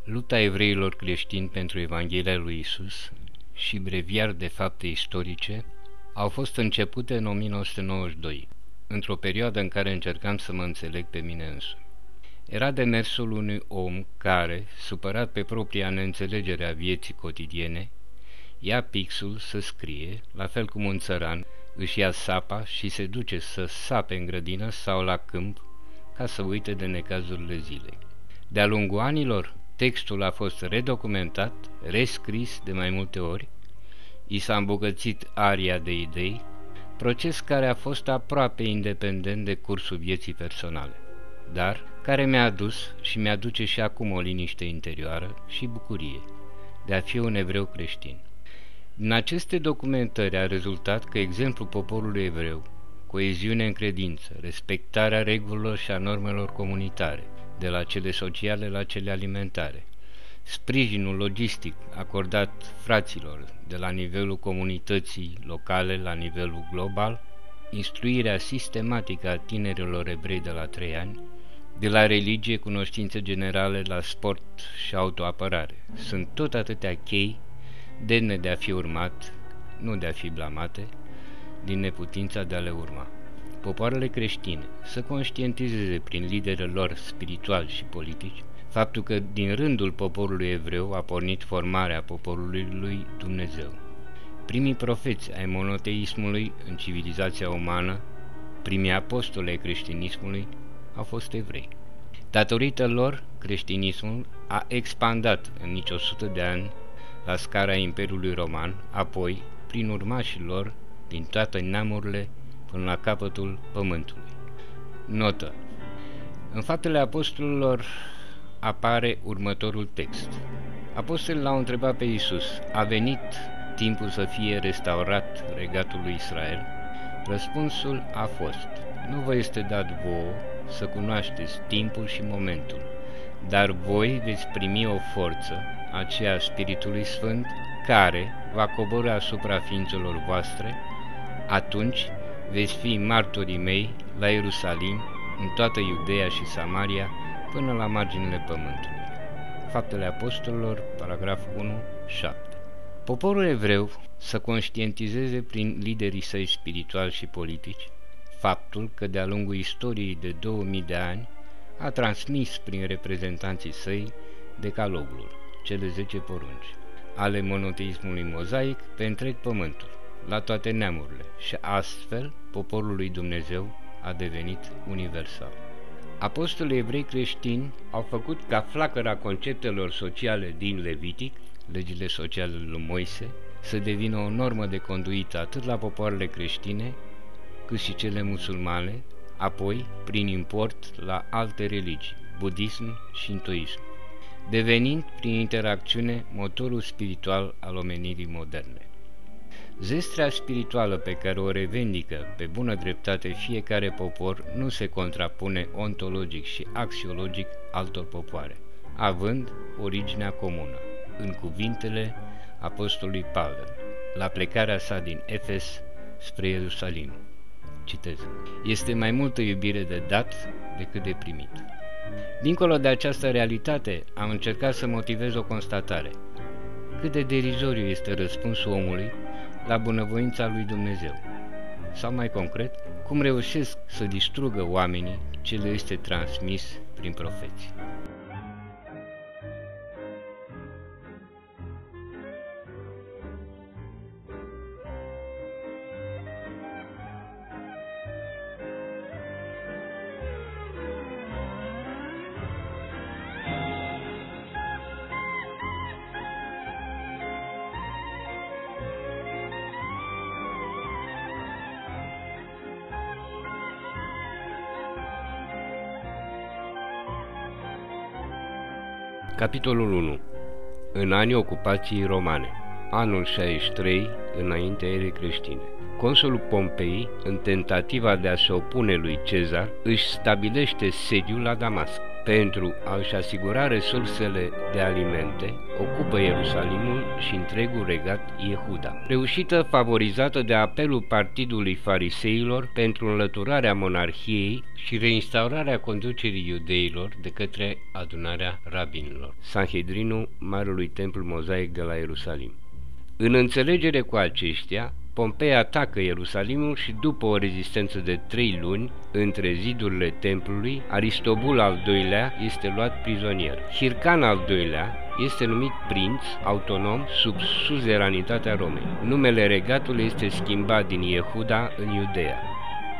Lupta evreilor creștini pentru Evanghelia lui Isus și breviar de fapte istorice au fost începute în 1992, într-o perioadă în care încercam să mă înțeleg pe mine însumi. Era demersul unui om care, supărat pe propria neînțelegere a vieții cotidiene, ia pixul să scrie, la fel cum un țăran își ia sapa și se duce să sape în grădină sau la câmp ca să uite de necazurile zilei. De-a lungul anilor, textul a fost redocumentat, rescris de mai multe ori, i s-a îmbogățit aria de idei, proces care a fost aproape independent de cursul vieții personale, dar care mi-a adus și mi-aduce și acum o liniște interioară și bucurie de a fi un evreu creștin. Din aceste documentări a rezultat că exemplul poporului evreu, coeziune în credință, respectarea regulilor și a normelor comunitare, de la cele sociale la cele alimentare, sprijinul logistic acordat fraților de la nivelul comunității locale la nivelul global, instruirea sistematică a tinerilor evrei de la 3 ani, de la religie, cunoștințe generale, la sport și autoapărare. Sunt tot atâtea chei demne de a fi urmat, nu de a fi blamate, din neputința de a le urma. Popoarele creștine să conștientizeze prin liderii lor spirituali și politici faptul că din rândul poporului evreu a pornit formarea poporului lui Dumnezeu. Primii profeți ai monoteismului în civilizația umană, primii apostoli ai creștinismului, au fost evrei. Datorită lor, creștinismul a expandat în nici 100 de ani la scara Imperiului Roman, apoi, prin urmașii lor, din toate neamurile, până la capătul pământului. Notă. În Faptele Apostolilor apare următorul text. Apostolii l-au întrebat pe Iisus: a venit timpul să fie restaurat regatul lui Israel? Răspunsul a fost: nu vă este dat vouă să cunoașteți timpul și momentul, dar voi veți primi o forță, aceea a Spiritului Sfânt, care va coborî asupra ființelor voastre. Atunci veți fi martorii mei la Ierusalim, în toată Iudeea și Samaria, până la marginile pământului. Faptele Apostolilor, paragraful 1, 7. Poporul evreu să conștientizeze prin liderii săi spirituali și politici faptul că de-a lungul istoriei de 2000 de ani a transmis prin reprezentanții săi decalogul, cele 10 porunci, ale monoteismului mozaic pe întreg pământul, la toate neamurile, și astfel poporul lui Dumnezeu a devenit universal. Apostolii evrei creștini au făcut ca flacăra conceptelor sociale din Levitic, legile sociale lui Moise, să devină o normă de conduită atât la popoarele creștine, cât și cele musulmane, apoi prin import la alte religii, budism și șintoism, devenind prin interacțiune motorul spiritual al omenirii moderne. Zestrea spirituală pe care o revendică pe bună dreptate fiecare popor nu se contrapune ontologic și axiologic altor popoare, având originea comună, în cuvintele apostolului Pavel, la plecarea sa din Efes spre Ierusalim. Citez: este mai multă iubire de dat decât de primit. Dincolo de această realitate, am încercat să motivez o constatare. Cât de derizoriu este răspunsul omului la bunăvoința lui Dumnezeu? Sau mai concret, cum reușesc să distrugă oamenii ce le este transmis prin profeți? Capitolul 1. În anii ocupației romane, anul 63 înaintea erei creștine. Consulul Pompei, în tentativa de a se opune lui Cezar, își stabilește sediul la Damasc. pentru a-și asigura resursele de alimente, ocupă Ierusalimul și întregul regat Iehuda. Reușită favorizată de apelul partidului fariseilor pentru înlăturarea monarhiei și reinstaurarea conducerii iudeilor de către adunarea rabinilor. Sanhedrinul Marelui Templu Mozaic de la Ierusalim. În înțelegere cu aceștia, Pompei atacă Ierusalimul și după o rezistență de 3 luni între zidurile templului, Aristobul al II-lea este luat prizonier. Hircan al II-lea este numit prinț autonom sub suzeranitatea Romei. Numele regatului este schimbat din Iehuda în Iudeea.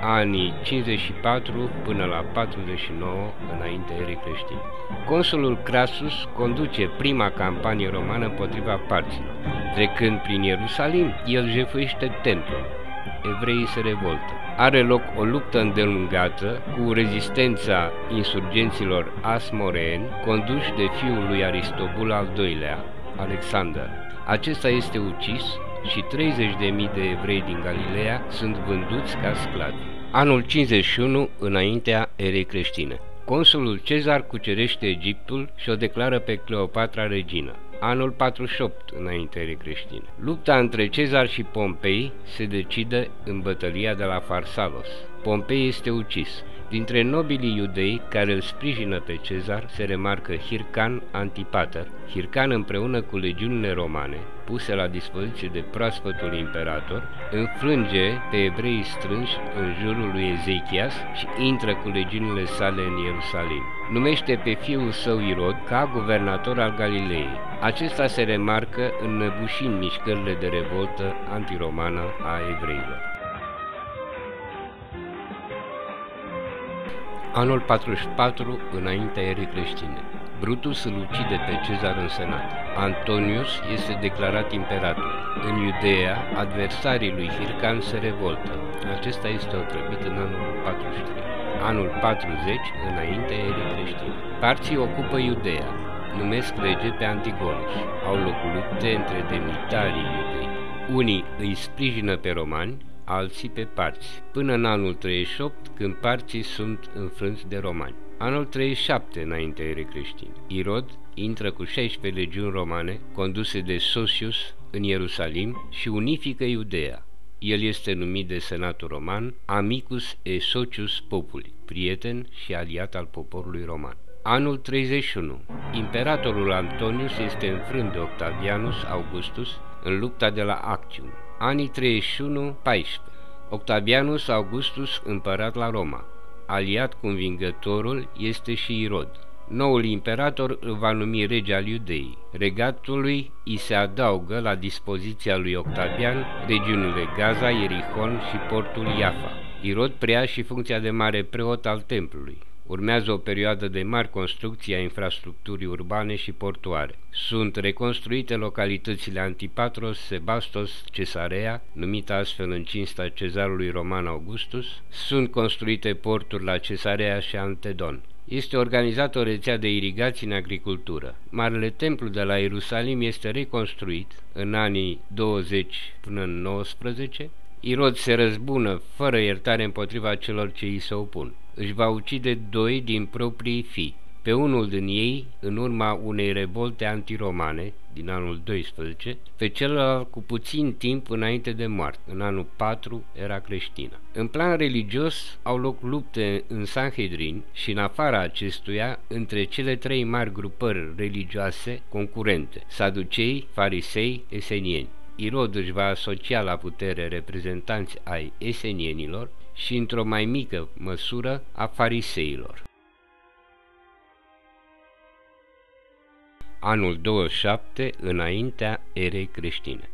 Anii 54 până la 49 înaintea erei creștine. Consulul Crassus conduce prima campanie romană împotriva parților. Trecând prin Ierusalim, el jefuiește templul. Evreii se revoltă. Are loc o luptă îndelungată cu rezistența insurgenților asmoreeni, conduși de fiul lui Aristobul al II-lea, Alexander. Acesta este ucis și 30.000 de evrei din Galileea sunt vânduți ca sclavi. Anul 51 înaintea erei creștine. Consulul Cezar cucerește Egiptul și o declară pe Cleopatra regină. Anul 48 înaintea erei creștine. Lupta între Cezar și Pompei se decide în bătălia de la Farsalos. Pompei este ucis. Dintre nobilii iudei care îl sprijină pe Cezar se remarcă Hircan Antipater. Hircan împreună cu legiunile romane, puse la dispoziție de proaspătul imperator, înfrânge pe evreii strânși în jurul lui Ezechias și intră cu legiunile sale în Ierusalim. Numește pe fiul său Irod ca guvernator al Galilei. Acesta se remarcă înnăbușind mișcările de revoltă antiromană a evreilor. Anul 44 înaintea erei creștine. Brutus îl ucide pe Cezar în senat. Antonius este declarat imperator. În Iudeea, adversarii lui Hircan se revoltă. Acesta este otrăvit în anul 43. Anul 40 înaintea erei creștine. Parții ocupă Iudeea. Numesc rege pe Antigonus. Au loc lupte între demnitarii iudei. Unii îi sprijină pe romani, alții pe parți, până în anul 38, când parții sunt înfrânți de romani. Anul 37 înaintea erei creștine. Irod intră cu 16 legiuni romane, conduse de Sosius, în Ierusalim și unifică Iudeea. El este numit de senatul roman Amicus et Socius Populi, prieten și aliat al poporului roman. Anul 31. Imperatorul Antonius este înfrânt de Octavianus Augustus în lupta de la Actium. Anii 31-14. Octavianus Augustus împărat la Roma. Aliat cu învingătorul este și Irod. Noul imperator îl va numi rege al Iudeii. Regatului îi se adaugă la dispoziția lui Octavian regiunile Gaza, Ierihon și portul Iafa. Irod preia și funcția de mare preot al templului. Urmează o perioadă de mari construcții a infrastructurii urbane și portuare. Sunt reconstruite localitățile Antipatros, Sebastos, Cesarea, numită astfel în cinsta cezarului roman Augustus. Sunt construite porturi la Cesarea și Antedon. Este organizată o rețea de irigații în agricultură. Marele templu de la Ierusalim este reconstruit în anii 20 până în 19. Irod se răzbună fără iertare împotriva celor ce îi se opun. Își va ucide 2 din proprii fii, pe unul din ei în urma unei revolte antiromane din anul 12, pe celălalt cu puțin timp înainte de moarte, în anul 4 era creștină. În plan religios au loc lupte în Sanhedrin și în afara acestuia între cele 3 mari grupări religioase concurente, saducei, farisei, esenieni. Irod își va asocia la putere reprezentanți ai esenienilor și, într-o mai mică măsură, a fariseilor. Anul 27 înaintea erei creștine.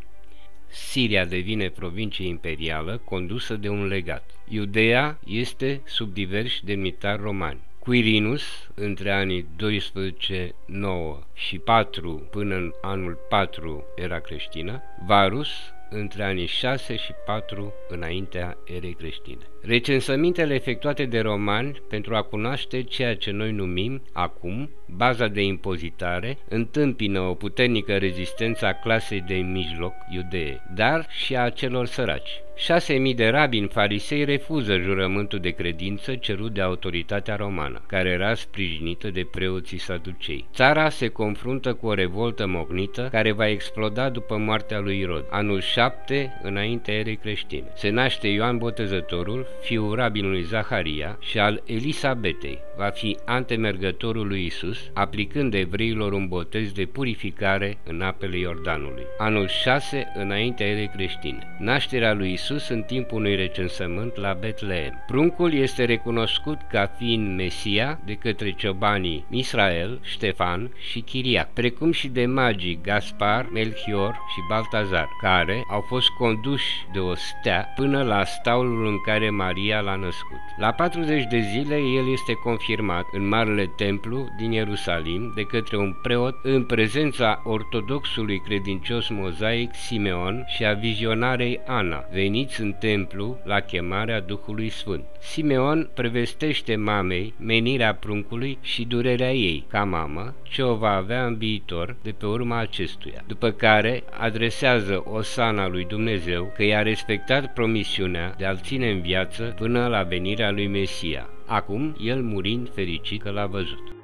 Siria devine provincie imperială condusă de un legat. Iudeea este sub diversi demnitari romani. Quirinus, între anii 12, 9 și 4 până în anul 4 era creștină, Varus, între anii 6 și 4 înaintea erei creștine. Recensămintele efectuate de romani pentru a cunoaște ceea ce noi numim acum baza de impozitare întâmpină o puternică rezistență a clasei de mijloc iudee, dar și a celor săraci. 6.000 de rabini farisei refuză jurământul de credință cerut de autoritatea romană, care era sprijinită de preoții saducei. Țara se confruntă cu o revoltă mocnită care va exploda după moartea lui Irod, anul 7 înaintea erei creștine. Se naște Ioan Botezătorul, fiul rabinului Zaharia și al Elisabetei. Va fi antemergătorul lui Isus, aplicând evreilor un botez de purificare în apele Iordanului. Anul 6 înaintea erei creștine. Nașterea lui Isus în timpul unui recensământ la Betleem. Pruncul este recunoscut ca fiind Mesia de către ciobanii Israel, Ștefan și Chiriac, precum și de magii Gaspar, Melchior și Baltazar, care au fost conduși de o stea până la staulul în care Maria l-a născut. La 40 de zile el este confirmat în Marele Templu din Ierusalim de către un preot în prezența ortodoxului credincios mozaic Simeon și a vizionarei Ana, veniți în templu la chemarea Duhului Sfânt. Simeon prevestește mamei menirea pruncului și durerea ei, ca mamă, ce o va avea în viitor de pe urma acestuia, după care adresează osana lui Dumnezeu că i-a respectat promisiunea de a-l ține în viață până la venirea lui Mesia, acum el murind fericit că l-a văzut.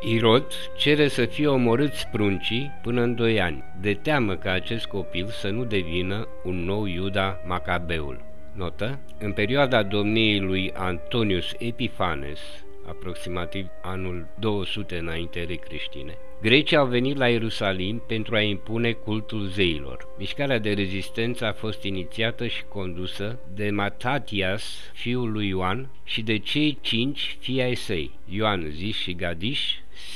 Irod cere să fie omorâți pruncii până în 2 ani, de teamă ca acest copil să nu devină un nou Iuda Macabeul. Notă: în perioada domniei lui Antonius Epifanes, aproximativ anul 200 înainte erei creștine, grecii au venit la Ierusalim pentru a impune cultul zeilor. Mișcarea de rezistență a fost inițiată și condusă de Matatias, fiul lui Ioan, și de cei 5 fii ai săi, Ioan zis și Gadiș,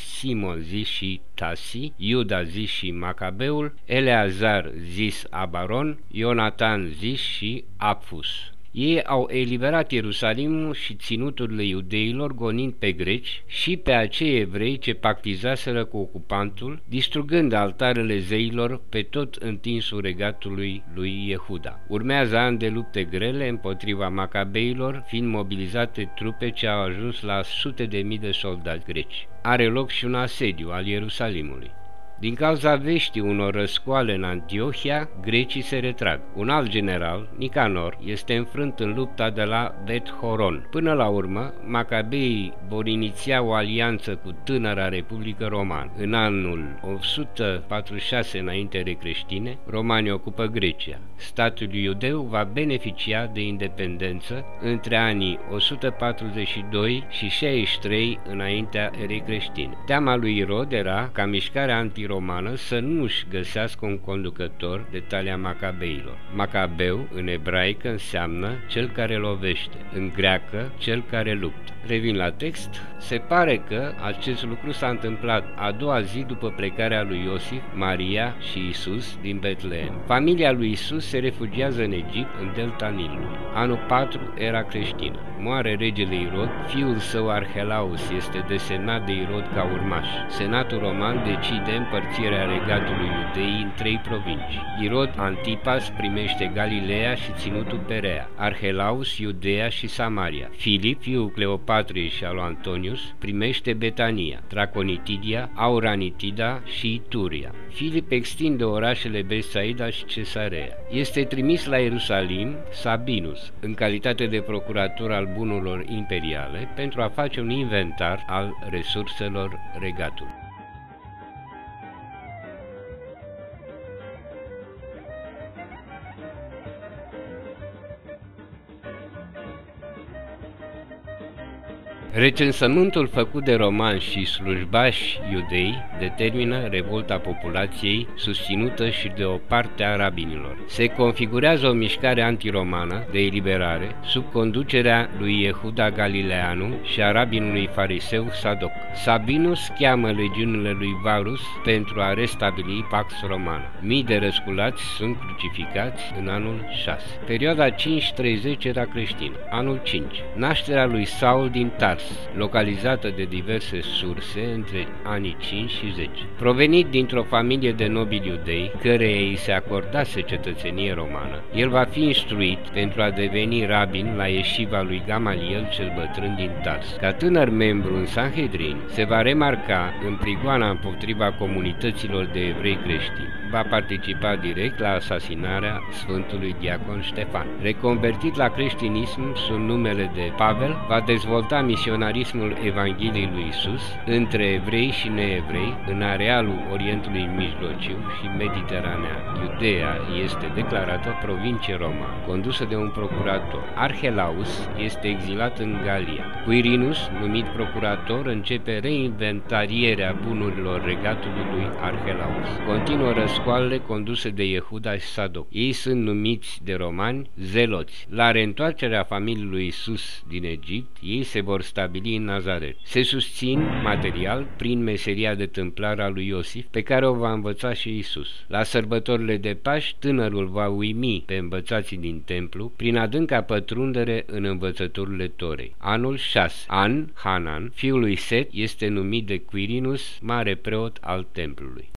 Simon zis și Tasi, Iuda zis și Macabeul, Eleazar zis Abaron, Ionatan zis și Apfus. Ei au eliberat Ierusalimul și ținuturile iudeilor, gonind pe greci și pe acei evrei ce pactizaseră cu ocupantul, distrugând altarele zeilor pe tot întinsul regatului lui Yehuda. Urmează ani de lupte grele împotriva macabeilor, fiind mobilizate trupe ce au ajuns la sute de mii de soldați greci. Are loc și un asediu al Ierusalimului. Din cauza veștii unor răscoale în Antiohia, grecii se retrag. Un alt general, Nicanor, este înfrânt în lupta de la Bet-Horon. Până la urmă, macabeii vor iniția o alianță cu tânăra Republică Romană. În anul 146 înainte erei creștine, romanii ocupă Grecia. Statul iudeu va beneficia de independență între anii 142 și 63 înaintea erei creștine. Teama lui Irod era ca mișcarea antiromană să nu-și găsească un conducător de talia macabeilor. Macabeu, în ebraică, înseamnă cel care lovește, în greacă, cel care luptă. Revin la text. Se pare că acest lucru s-a întâmplat a doua zi după plecarea lui Iosif, Maria și Isus din Betleem. Familia lui Isus se refugiază în Egipt, în delta Nilului. Anul 4 era creștină. Moare regele Irod, fiul său Arhelaus este desemnat de Irod ca urmaș. Senatul roman decide împărțirea regatului Iudeii în 3 provincii. Irod Antipas primește Galileea și ținutul Perea, Arhelaus Iudeea și Samaria. Filip, fiul Cleopatrei și al lui Antonius, primește Betania, Traconitidia, Auranitida și Ituria. Filip extinde orașele Betsaida și Cesarea. Este trimis la Ierusalim Sabinus, în calitate de procurator al bunurilor imperiale, pentru a face un inventar al resurselor regatului. Recensământul făcut de romani și slujbași iudei determină revolta populației, susținută și de o parte a rabinilor. Se configurează o mișcare antiromană de eliberare sub conducerea lui Yehuda Galileanu și a rabinului fariseu Sadoc. Sabinus cheamă legiunile lui Varus pentru a restabili pax romană. Mii de răsculați sunt crucificați în anul 6. Perioada 5-30 era creștină. Anul 5. Nașterea lui Saul din Tars. localizată de diverse surse între anii 5 și 10. Provenit dintr-o familie de nobili iudei, căreia îi se acordase cetățenie romană, el va fi instruit pentru a deveni rabin la ieșiva lui Gamaliel cel bătrân din Tars. Ca tânăr membru în Sanhedrin, se va remarca în prigoana împotriva comunităților de evrei creștini. Va participa direct la asasinarea Sfântului Diacon Ștefan. Reconvertit la creștinism sub numele de Pavel, va dezvolta misionarismul Evangheliei lui Isus între evrei și neevrei în arealul Orientului Mijlociu și Mediteranea. Iudeea este declarată provincie Roma, condusă de un procurator. Arhelaus este exilat în Galia. Quirinus, numit procurator, începe reinventarierea bunurilor regatului lui Arhelaus. Continuă răscoalele conduse de Iehuda și Sadoc. Ei sunt numiți de romani zeloți. La reîntoarcerea familiei lui Isus din Egipt, ei se vor stabili în Nazaret. Se susțin material prin meseria de tâmplar a lui Iosif, pe care o va învăța și Isus. La sărbătorile de Paști, tânărul va uimi pe învățații din templu prin adânca pătrundere în învățăturile Torei. Anul 6. Hanan, fiul lui Set, este numit de Quirinus, mare preot al templului.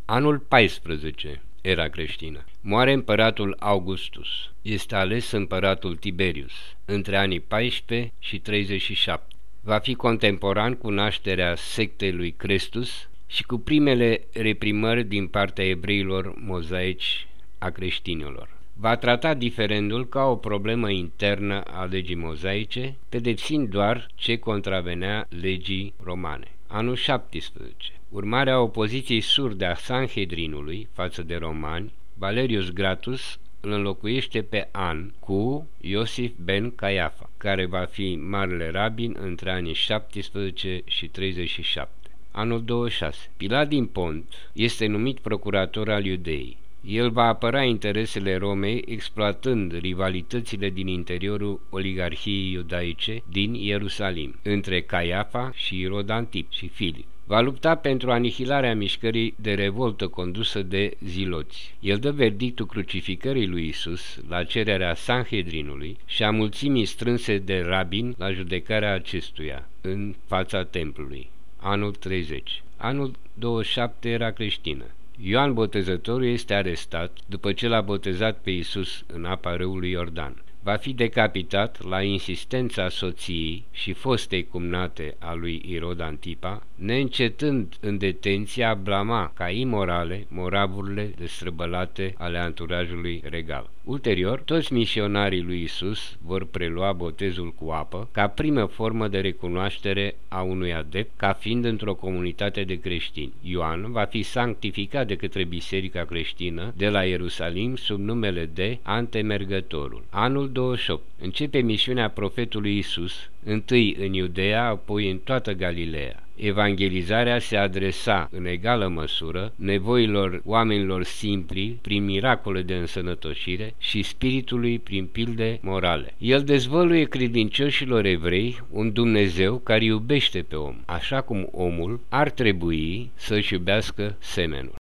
Anul 14. Era creștină. Moare împăratul Augustus. Este ales împăratul Tiberius, între anii 14 și 37. Va fi contemporan cu nașterea sectei lui Crestus și cu primele reprimări din partea evreilor mozaici a creștinilor. Va trata diferendul ca o problemă internă a legii mozaice, pedepsind doar ce contravenea legii romane. Anul 17. Urmarea opoziției surde a Sanhedrinului față de romani, Valerius Gratus îl înlocuiește pe An cu Iosif ben Caiafa, care va fi marele rabin între anii 17 și 37. Anul 26. Pilat din Pont este numit procurator al Iudeii. El va apăra interesele Romei exploatând rivalitățile din interiorul oligarhiei iudaice din Ierusalim, între Caiafa și Irod Antip și Filip. Va lupta pentru anihilarea mișcării de revoltă condusă de ziloți. El dă verdictul crucificării lui Isus la cererea Sanhedrinului și a mulțimii strânse de rabini la judecarea acestuia în fața templului. Anul 30. Anul 27 era creștină. Ioan Botezătorul este arestat după ce l-a botezat pe Isus în apa râului Iordan. Va fi decapitat la insistența soției și fostei cumnate a lui Irod Antipa, neîncetând în detenție a blama ca imorale moravurile destrăbălate ale anturajului regal. Ulterior, toți misionarii lui Isus vor prelua botezul cu apă ca primă formă de recunoaștere a unui adept ca fiind într-o comunitate de creștini. Ioan va fi sanctificat de către Biserica creștină de la Ierusalim sub numele de Antemergătorul. Anul 28. Începe misiunea profetului Isus, întâi în Iudeea, apoi în toată Galileea. Evangelizarea se adresa în egală măsură nevoilor oamenilor simpli prin miracole de însănătoșire și spiritului prin pilde morale. El dezvăluie credincioșilor evrei un Dumnezeu care iubește pe om, așa cum omul ar trebui să-și iubească semenul.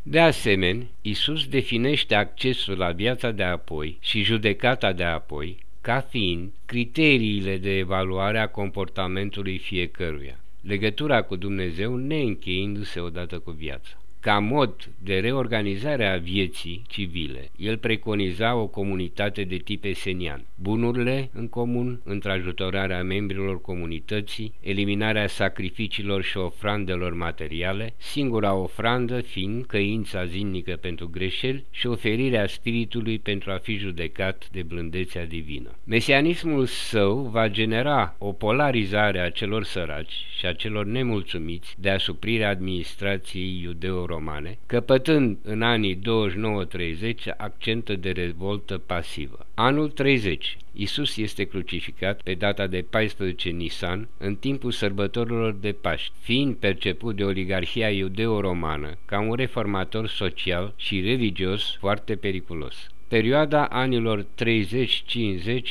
De asemenea, Isus definește accesul la viața de apoi și judecata de apoi ca fiind criteriile de evaluare a comportamentului fiecăruia, legătura cu Dumnezeu neîncheindu-se odată cu viața. Ca mod de reorganizare a vieții civile, el preconiza o comunitate de tip esenian, bunurile în comun, întrajutorarea membrilor comunității, eliminarea sacrificiilor și ofrandelor materiale, singura ofrandă fiind căința zilnică pentru greșeli și oferirea spiritului pentru a fi judecat de blândețea divină. Mesianismul său va genera o polarizare a celor săraci și a celor nemulțumiți de asuprirea administrației iudeo-romane, căpătând în anii 29-30 accentă de revoltă pasivă. Anul 30. Isus este crucificat pe data de 14 Nisan, în timpul sărbătorilor de Paști, fiind perceput de oligarhia iudeo-romană ca un reformator social și religios foarte periculos. Perioada anilor 30-50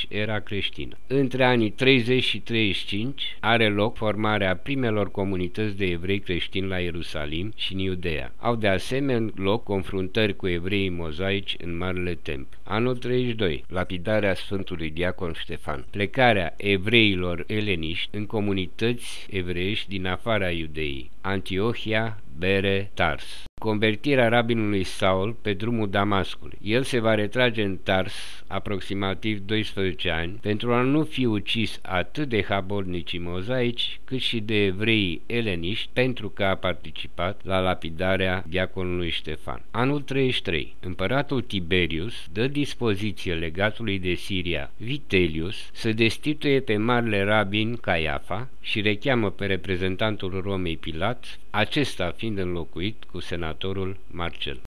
era creștină. Între anii 30 și 35 are loc formarea primelor comunități de evrei creștini la Ierusalim și în Iudeea. Au de asemenea loc confruntări cu evreii mozaici în Marele Templu. Anul 32, lapidarea Sfântului Diacon Ștefan. Plecarea evreilor eleniști în comunități evreiești din afara Iudeii. Antiohia, Bere, Tars. Convertirea rabinului Saul pe drumul Damascului. El se va retrage în Tars aproximativ 12 ani pentru a nu fi ucis atât de habornicii mozaici cât și de evreii eleniști pentru că a participat la lapidarea diaconului Ștefan. Anul 33. Împăratul Tiberius dă dispoziție legatului de Siria Vitelius să destituie pe marele rabin Caiafa și recheamă pe reprezentantul Romei Pilat, acesta fiind înlocuit cu senatorul Marcel.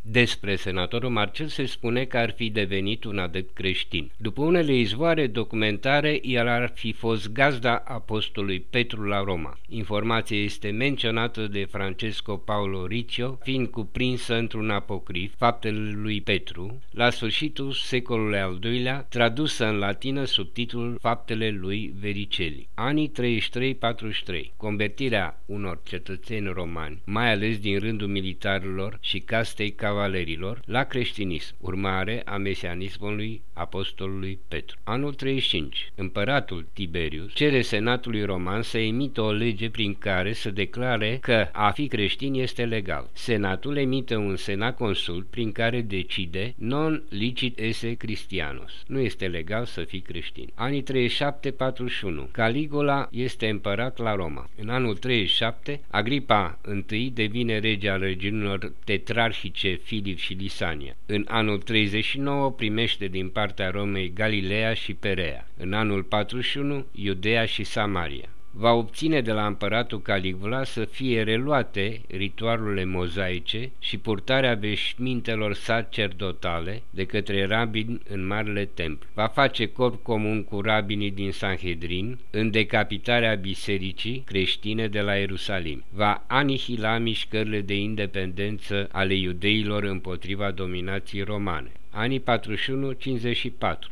Despre senatorul Marcel se spune că ar fi devenit un adept creștin. După unele izvoare documentare, el ar fi fost gazda apostolului Petru la Roma. Informația este menționată de Francesco Paolo Riccio, fiind cuprinsă într-un apocrif, Faptele lui Petru, la sfârșitul secolului al II-lea, tradusă în latină sub titlul Faptele lui Vericeli. Anii 33-43. Convertirea unor cetățeni romani, mai ales din rândul militarilor și castei cavalerilor, la creștinism, urmare a mesianismului apostolului Petru. Anul 35. Împăratul Tiberius cere senatului roman să emită o lege prin care să declare că a fi creștin este legal. Senatul emite un senat consult prin care decide non licit esse Christianos. Nu este legal să fii creștin. Anii 37-41. Caligula este împărat la Roma. În anul 37, Agripa I devine rege al regiunilor tetrarhice Filip și Lisania. În anul 39 primește din partea Romei Galileea și Perea. În anul 41 Iudeea și Samaria. Va obține de la împăratul Caligula să fie reluate ritualurile mozaice și purtarea veșmintelor sacerdotale de către rabini în Marele Templu. Va face corp comun cu rabinii din Sanhedrin în decapitarea bisericii creștine de la Ierusalim. Va anihila mișcările de independență ale iudeilor împotriva dominației romane. Anii 41-54.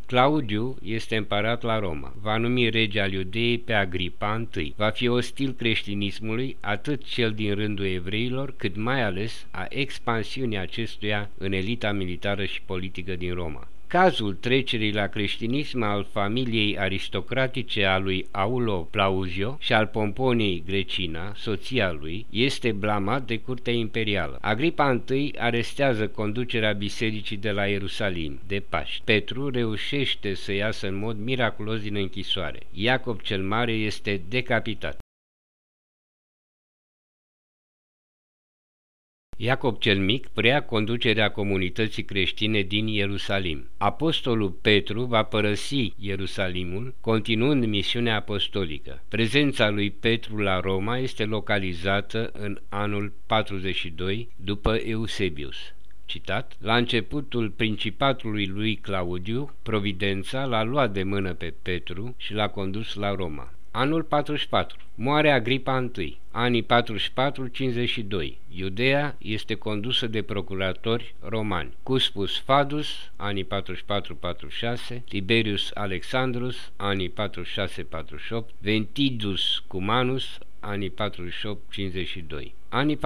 Claudiu este împărat la Roma. Va numi rege al Iudeei pe Agripa I. Va fi ostil creștinismului, atât cel din rândul evreilor, cât mai ales a expansiunii acestuia în elita militară și politică din Roma. Cazul trecerii la creștinism al familiei aristocratice a lui Aulo Plauzio și al Pomponiei Grecina, soția lui, este blamat de curtea imperială. Agripa I arestează conducerea bisericii de la Ierusalim de Paști. Petru reușește să iasă în mod miraculos din închisoare. Iacob cel Mare este decapitat. Iacob cel Mic preia conducerea comunității creștine din Ierusalim. Apostolul Petru va părăsi Ierusalimul, continuând misiunea apostolică. Prezența lui Petru la Roma este localizată în anul 42 după Eusebius. Citat: la începutul principatului lui Claudiu, Providența l-a luat de mână pe Petru și l-a condus la Roma. Anul 44. Moare Agripa I. Anii 44-52. Iudeea este condusă de procuratori romani. Cuspus Fadus, anii 44-46, Tiberius Alexandrus, anii 46-48, Ventidus Cumanus, anii 48-52. Anii 48-50.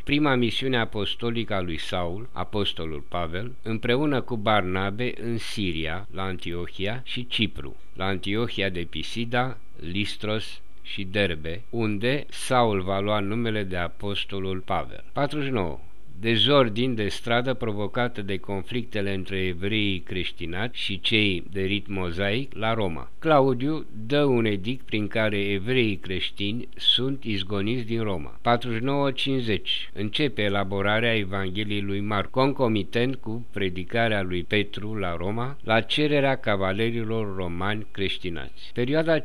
Prima misiune apostolică a lui Saul, apostolul Pavel, împreună cu Barnabe în Siria, la Antiohia și Cipru, la Antiohia de Pisida, Listros și Derbe, unde Saul va lua numele de apostolul Pavel. 49. Dezordini de stradă provocate de conflictele între evreii creștinați și cei de rit mozaic la Roma. Claudiu dă un edict prin care evreii creștini sunt izgoniți din Roma. 49-50. Începe elaborarea Evangheliei lui Marcu, concomitent cu predicarea lui Petru la Roma, la cererea cavalerilor romani creștinați. Perioada 50-80.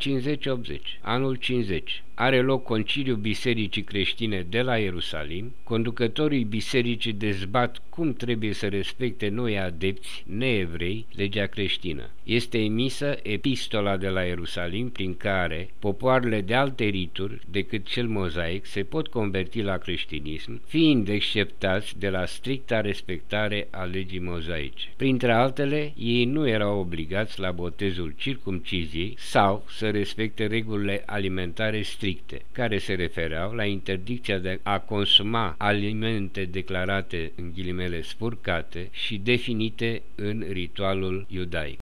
Anul 50. are loc conciliul Bisericii Creștine de la Ierusalim, conducătorii bisericii dezbat cum trebuie să respecte noi adepți neevrei legea creștină. Este emisă epistola de la Ierusalim prin care popoarele de alte rituri decât cel mozaic se pot converti la creștinism, fiind exceptați de la stricta respectare a legii mozaice. Printre altele, ei nu erau obligați la botezul circumciziei sau să respecte regulile alimentare stricte, care se refereau la interdicția de a consuma alimente declarate în ghilimele spurcate și definite în ritualul iudaic.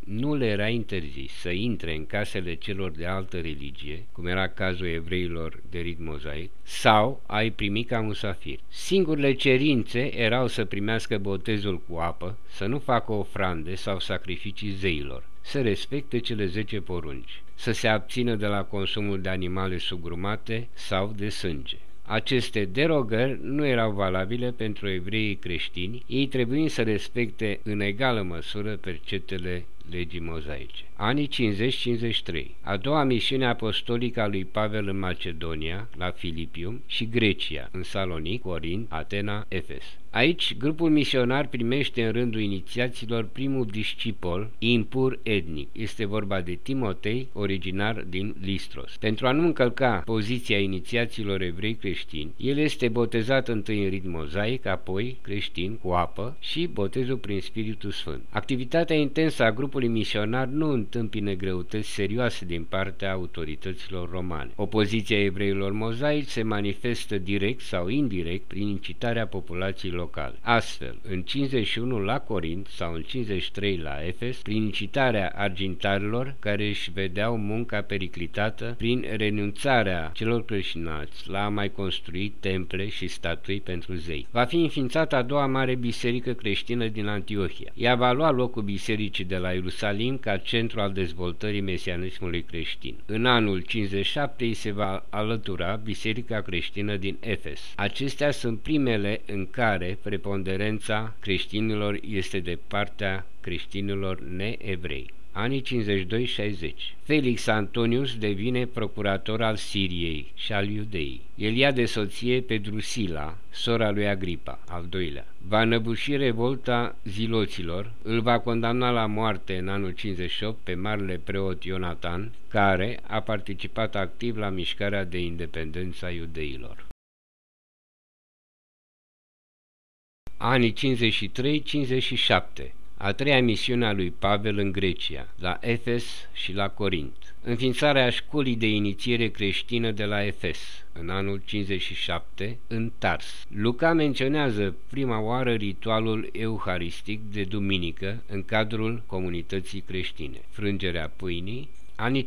Nu le era interzis să intre în casele celor de altă religie, cum era cazul evreilor de rit mozaic, sau a-i primi ca musafiri. Singurele cerințe erau să primească botezul cu apă, să nu facă ofrande sau sacrificii zeilor, să respecte cele 10 porunci, să se abțină de la consumul de animale sugrumate sau de sânge. Aceste derogări nu erau valabile pentru evreii creștini, ei trebuind să respecte în egală măsură perceptele legii mozaice. Anii 50-53. A doua misiune apostolică a lui Pavel în Macedonia, la Filipium, și Grecia, în Salonic, Corint, Atena, Efes. Aici, grupul misionar primește în rândul inițiaților primul discipol impur etnic. Este vorba de Timotei, originar din Listros. Pentru a nu încălca poziția inițiaților evrei creștini, el este botezat întâi în rit mozaic, apoi creștin cu apă și botezul prin Spiritul Sfânt. Activitatea intensă a grupului misionar nu întâmpină greutăți serioase din partea autorităților romane. Opoziția evreilor mozaici se manifestă direct sau indirect prin incitarea populației locale. Astfel, în 51 la Corint sau în 53 la Efes, prin incitarea argintarilor care își vedeau munca periclitată prin renunțarea celor creștinați la a mai construi temple și statui pentru zei. Va fi înființată a doua mare biserică creștină din Antiohia. Ea va lua locul bisericii de la Ierusalim ca centru al dezvoltării mesianismului creștin. În anul 57 îi se va alătura biserica creștină din Efes. Acestea sunt primele în care preponderența creștinilor este de partea creștinilor neevrei. Anii 52-60. Felix Antonius devine procurator al Siriei și al Iudeii. El ia de soție pe Drusila, sora lui Agripa, al doilea. Va înăbuși revolta ziloților, îl va condamna la moarte în anul 58 pe marele preot Ionatan, care a participat activ la mișcarea de independență a iudeilor. Anii 53-57. A treia misiune a lui Pavel în Grecia, la Efes și la Corint. Înființarea școlii de inițiere creștină de la Efes, în anul 57, în Tars. Luca menționează prima oară ritualul euharistic de duminică în cadrul comunității creștine. Frângerea pâinii, anii 54-68.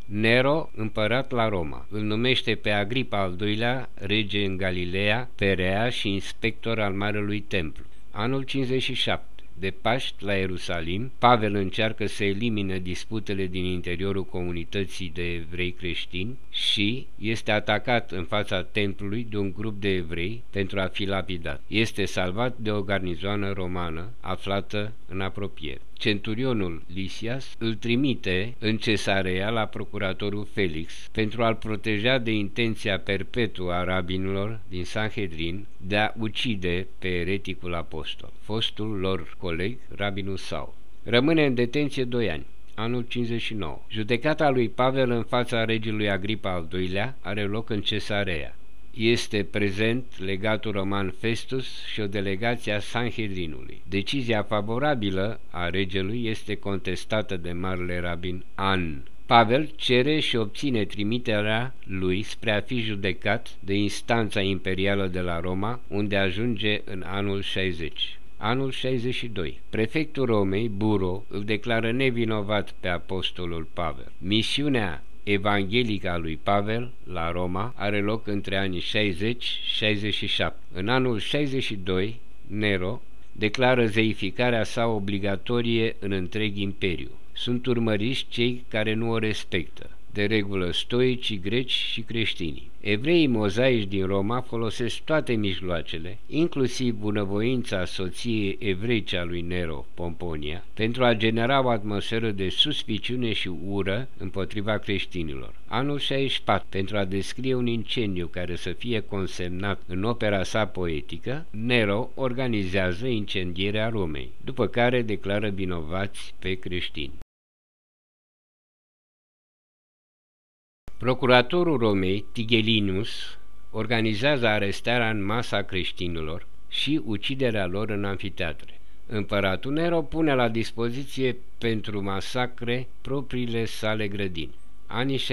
Nero, împărat la Roma, îl numește pe Agripa al doilea rege în Galileea, Perea și inspector al Marelui Templu. Anul 57. De Paști la Ierusalim, Pavel încearcă să elimine disputele din interiorul comunității de evrei creștini și este atacat în fața templului de un grup de evrei pentru a fi lapidat. Este salvat de o garnizoană romană aflată în apropiere. Centurionul Lisias îl trimite în Cesarea la procuratorul Felix pentru a-l proteja de intenția perpetuă a rabinilor din Sanhedrin de a ucide pe ereticul apostol, fostul lor coleg, rabinul Saul. Rămâne în detenție 2 ani. Anul 59. Judecata lui Pavel în fața regelui Agripa al doilea are loc în Cesarea. Este prezent legatul roman Festus și o delegație a Sanhedrinului. Decizia favorabilă a regelui este contestată de marele rabin An. Pavel cere și obține trimiterea lui spre a fi judecat de instanța imperială de la Roma, unde ajunge în anul 60. Anul 62. Prefectul Romei, Buro, îl declară nevinovat pe apostolul Pavel. Misiunea evanghelică a lui Pavel la Roma are loc între anii 60-67. În anul 62, Nero declară zeificarea sa obligatorie în întreg imperiu. Sunt urmăriți cei care nu o respectă. de regulă stoicii, greci și creștinii. Evreii mozaici din Roma folosesc toate mijloacele, inclusiv bunăvoința soției evreice a lui Nero, Pomponia, pentru a genera o atmosferă de suspiciune și ură împotriva creștinilor. Anul 64, pentru a descrie un incendiu care să fie consemnat în opera sa poetică, Nero organizează incendierea Romei, după care declară vinovați pe creștini. Procuratorul Romei, Tigellinus, organizează arestarea în masă a creștinilor și uciderea lor în amfiteatre. Împăratul Nero pune la dispoziție pentru masacre propriile sale grădini. Anii 66-73.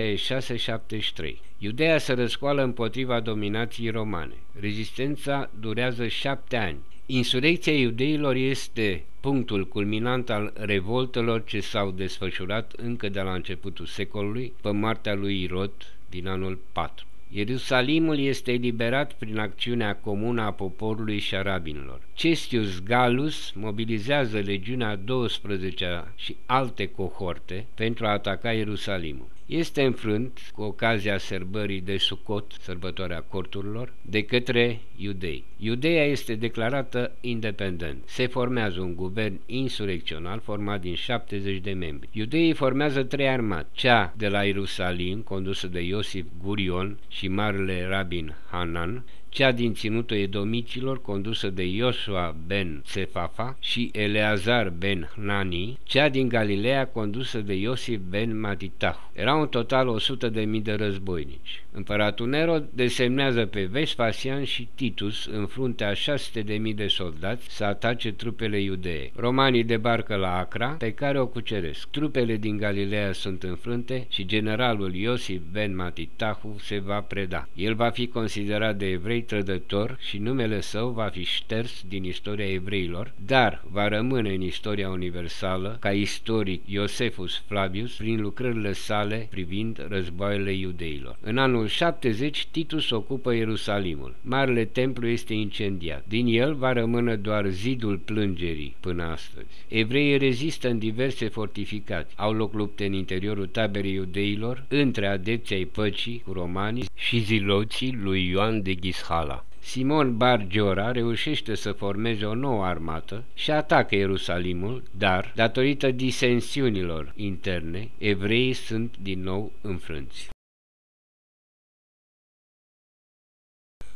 Iudeea se răscoală împotriva dominației romane. Rezistența durează 7 ani. Insurecția iudeilor este punctul culminant al revoltelor ce s-au desfășurat încă de la începutul secolului, pe moartea lui Irod din anul 4. Ierusalimul este eliberat prin acțiunea comună a poporului și a rabinilor. Cestius Gallus mobilizează legiunea 12-a și alte cohorte pentru a ataca Ierusalimul. Este înfrânt cu ocazia sărbării de Sucot, sărbătoarea corturilor, de către iudei. Iudeea este declarată independent. Se formează un guvern insurecțional format din 70 de membri. Iudeii formează 3 armate, cea de la Ierusalim, condusă de Iosif Gurion și marele rabin Hanan, cea din ținutul edomicilor, condusă de Iosua ben Tsefafa și Eleazar ben Hnani, cea din Galileea, condusă de Iosif ben Matitahu. Erau în total 100.000 de războinici. Împăratul Nero desemnează pe Vespasian și Titus în fruntea 600.000 de soldați să atace trupele iudee. Romanii debarcă la Acra, pe care o cuceresc. Trupele din Galileea sunt înfrânte și generalul Iosif ben Matitahu se va preda. El va fi considerat de evrei trădător și numele său va fi șters din istoria evreilor, dar va rămâne în istoria universală ca istoric Iosefus Flavius prin lucrările sale privind războaiele iudeilor. În anul 70, Titus ocupă Ierusalimul. Marele templu este incendiat. Din el va rămâne doar zidul plângerii până astăzi. Evreii rezistă în diverse fortificații. Au loc lupte în interiorul taberei iudeilor între adepții ai păcii cu romanii și ziloții lui Ioan de Ghishala. Simon Bar Giora reușește să formeze o nouă armată și atacă Ierusalimul, dar, datorită disensiunilor interne, evreii sunt din nou înfrânți.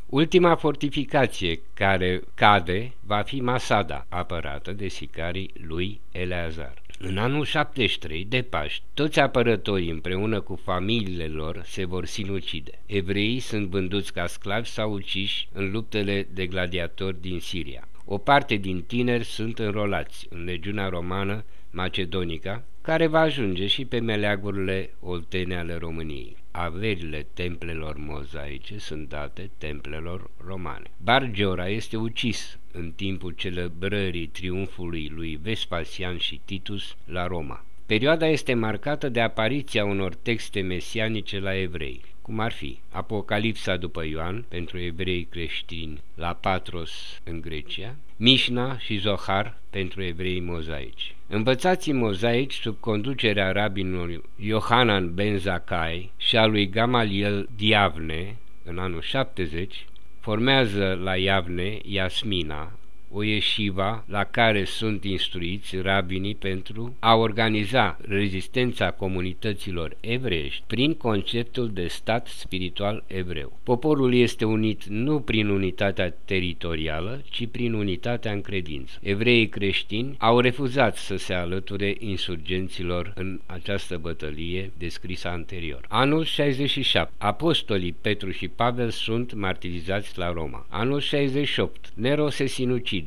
Ultima fortificație care cade va fi Masada, apărată de sicarii lui Eleazar. În anul 73 de Paști, toți apărătorii împreună cu familiile lor se vor sinucide. Evreii sunt vânduți ca sclavi sau uciși în luptele de gladiatori din Siria. O parte din tineri sunt înrolați în legiunea romană Macedonica, care va ajunge și pe meleagurile oltene ale României. Averile templelor mozaice sunt date templelor romane. Bar Giora este ucis în timpul celebrării triumfului lui Vespasian și Titus la Roma. Perioada este marcată de apariția unor texte mesianice la evrei, cum ar fi Apocalipsa după Ioan pentru evrei creștini la Patros în Grecia, Mișna și Zohar pentru evrei mozaici. Învățații mozaici sub conducerea rabinului Iohanan ben Zakkai și a lui Gamaliel Diavne în anul 70 formează la Iavne Iasmina, o ieșiva la care sunt instruiți rabinii pentru a organiza rezistența comunităților evreiești prin conceptul de stat spiritual evreu. Poporul este unit nu prin unitatea teritorială, ci prin unitatea în credință. Evreii creștini au refuzat să se alăture insurgenților în această bătălie descrisă anterior. Anul 67. Apostolii Petru și Pavel sunt martirizați la Roma. Anul 68. Nero se sinucide.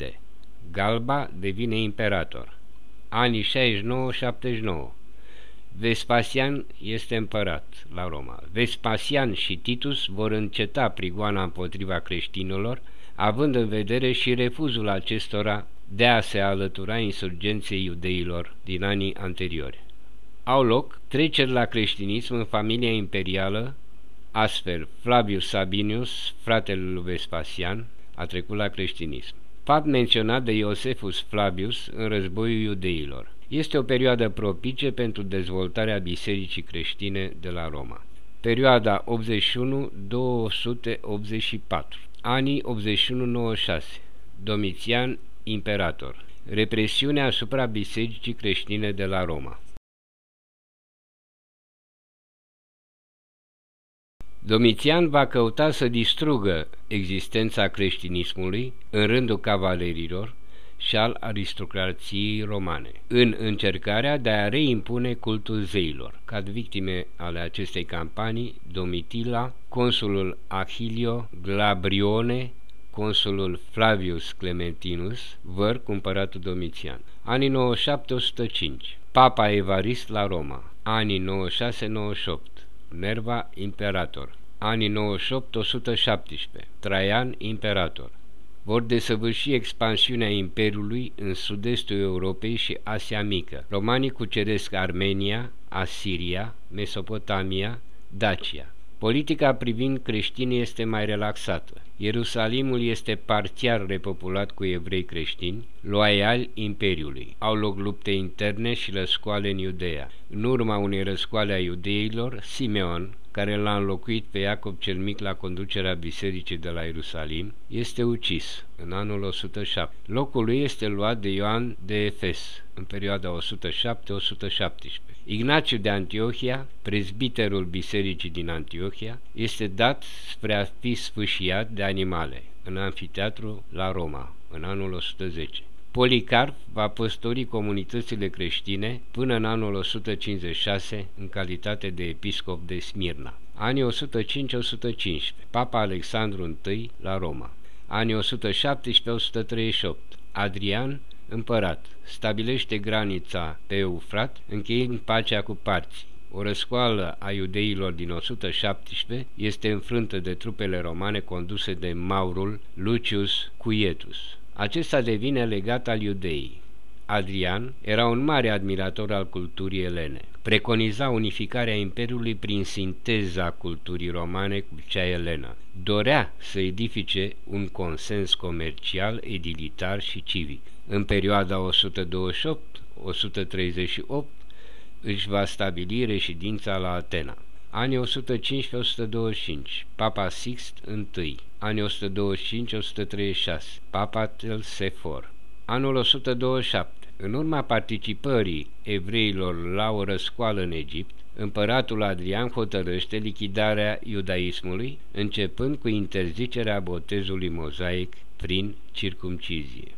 Galba devine imperator. Anii 69-79. Vespasian este împărat la Roma. Vespasian și Titus vor înceta prigoana împotriva creștinilor, având în vedere și refuzul acestora de a se alătura insurgenței iudeilor din anii anteriori. Au loc treceri la creștinism în familia imperială, astfel Flavius Sabinius, fratele lui Vespasian, a trecut la creștinism. Fapt menționat de Iosefus Flavius în războiul iudeilor. Este o perioadă propice pentru dezvoltarea bisericii creștine de la Roma. Perioada 81-284, anii 81-96, Domitian, imperator. Represiunea asupra bisericii creștine de la Roma. Domitian va căuta să distrugă existența creștinismului în rândul cavalerilor și al aristocrației romane, în încercarea de a reimpune cultul zeilor. Cad victime ale acestei campanii Domitila, consulul Achilio Glabrione, consulul Flavius Clementinus, văr cu împăratul Domitian. Anii 97-105, Papa Evarist la Roma. Anii 96-98, Nerva, imperator. Anii 98-117, Traian, imperator. Vor desăvârși expansiunea Imperiului în sud-estul Europei și Asia Mică. Romanii cuceresc Armenia, Asiria, Mesopotamia, Dacia. Politica privind creștinii este mai relaxată. Ierusalimul este parțial repopulat cu evrei creștini, loiali Imperiului. Au loc lupte interne și răscoale în Iudeea. În urma unei răscoale a iudeilor, Simeon, care l-a înlocuit pe Iacob cel Mic la conducerea bisericii de la Ierusalim, este ucis în anul 107. Locul lui este luat de Ioan de Efes în perioada 107-117. Ignațiu de Antiohia, prezbiterul bisericii din Antiohia, este dat spre a fi sfâșiat de animale în amfiteatru la Roma în anul 110. Policarp va păstori comunitățile creștine până în anul 156 în calitate de episcop de Smirna. Anii 105-115, Papa Alexandru I la Roma. Anii 117-138, Adrian, împărat, stabilește granița pe Eufrat, încheiind pacea cu parții. O răscoală a iudeilor din 117 este înfrântă de trupele romane conduse de Maurul Lucius Quietus. Acesta devine legat al iudeii. Adrian era un mare admirator al culturii elene. Preconiza unificarea Imperiului prin sinteza culturii romane cu cea elenă. Dorea să edifice un consens comercial, edilitar și civic. În perioada 128-138 își va stabili reședința la Atena. Anii 115-125, Papa Sixt I. Anii 125-136, Papa Telsefor. Anul 127. În urma participării evreilor la o răscoală în Egipt, împăratul Adrian hotărăște lichidarea iudaismului, începând cu interzicerea botezului mozaic prin circumcizie.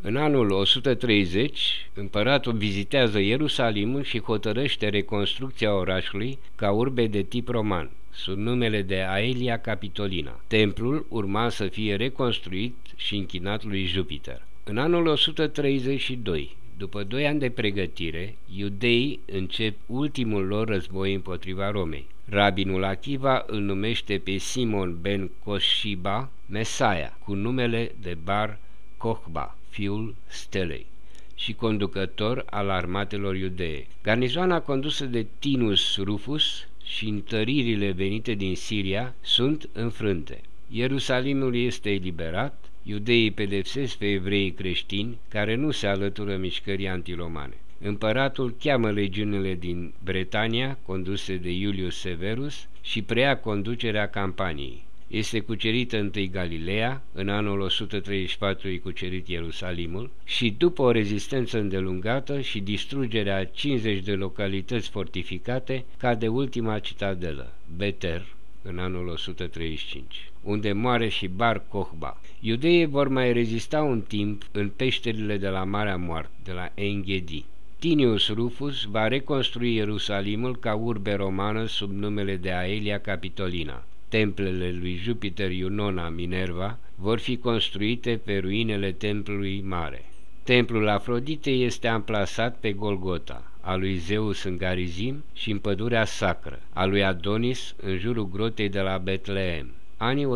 În anul 130, împăratul vizitează Ierusalimul și hotărăște reconstrucția orașului ca urbe de tip roman, sub numele de Aelia Capitolina. Templul urma să fie reconstruit și închinat lui Jupiter. În anul 132, după 2 ani de pregătire, iudeii încep ultimul lor război împotriva Romei. Rabinul Akiva îl numește pe Simon ben Koshiba Mesaia, cu numele de Bar Kokhba, fiul Stelei, și conducător al armatelor iudee. Garnizoana condusă de Tinus Rufus și întăririle venite din Siria sunt înfrânte. Ierusalimul este eliberat, iudeii pedepsesc pe evreii creștini care nu se alătură mișcării antiromane. Împăratul cheamă legiunile din Bretania, conduse de Iulius Severus, și preia conducerea campaniei. Este cucerită întâi Galileea, în anul 134 e cucerit Ierusalimul, și după o rezistență îndelungată și distrugerea a 50 de localități fortificate, cade ultima citadelă, Beter, în anul 135, unde moare și Bar Kokhba. Iudeii vor mai rezista un timp în peșterile de la Marea Moartă, de la En-Gedi. Tinius Rufus va reconstrui Ierusalimul ca urbe romană sub numele de Aelia Capitolina. Templele lui Jupiter, Iunona, Minerva vor fi construite pe ruinele templului mare. Templul Afroditei este amplasat pe Golgota, a lui Zeus în Garizim și în pădurea sacră, a lui Adonis în jurul grotei de la Betleem. Anii 135-155.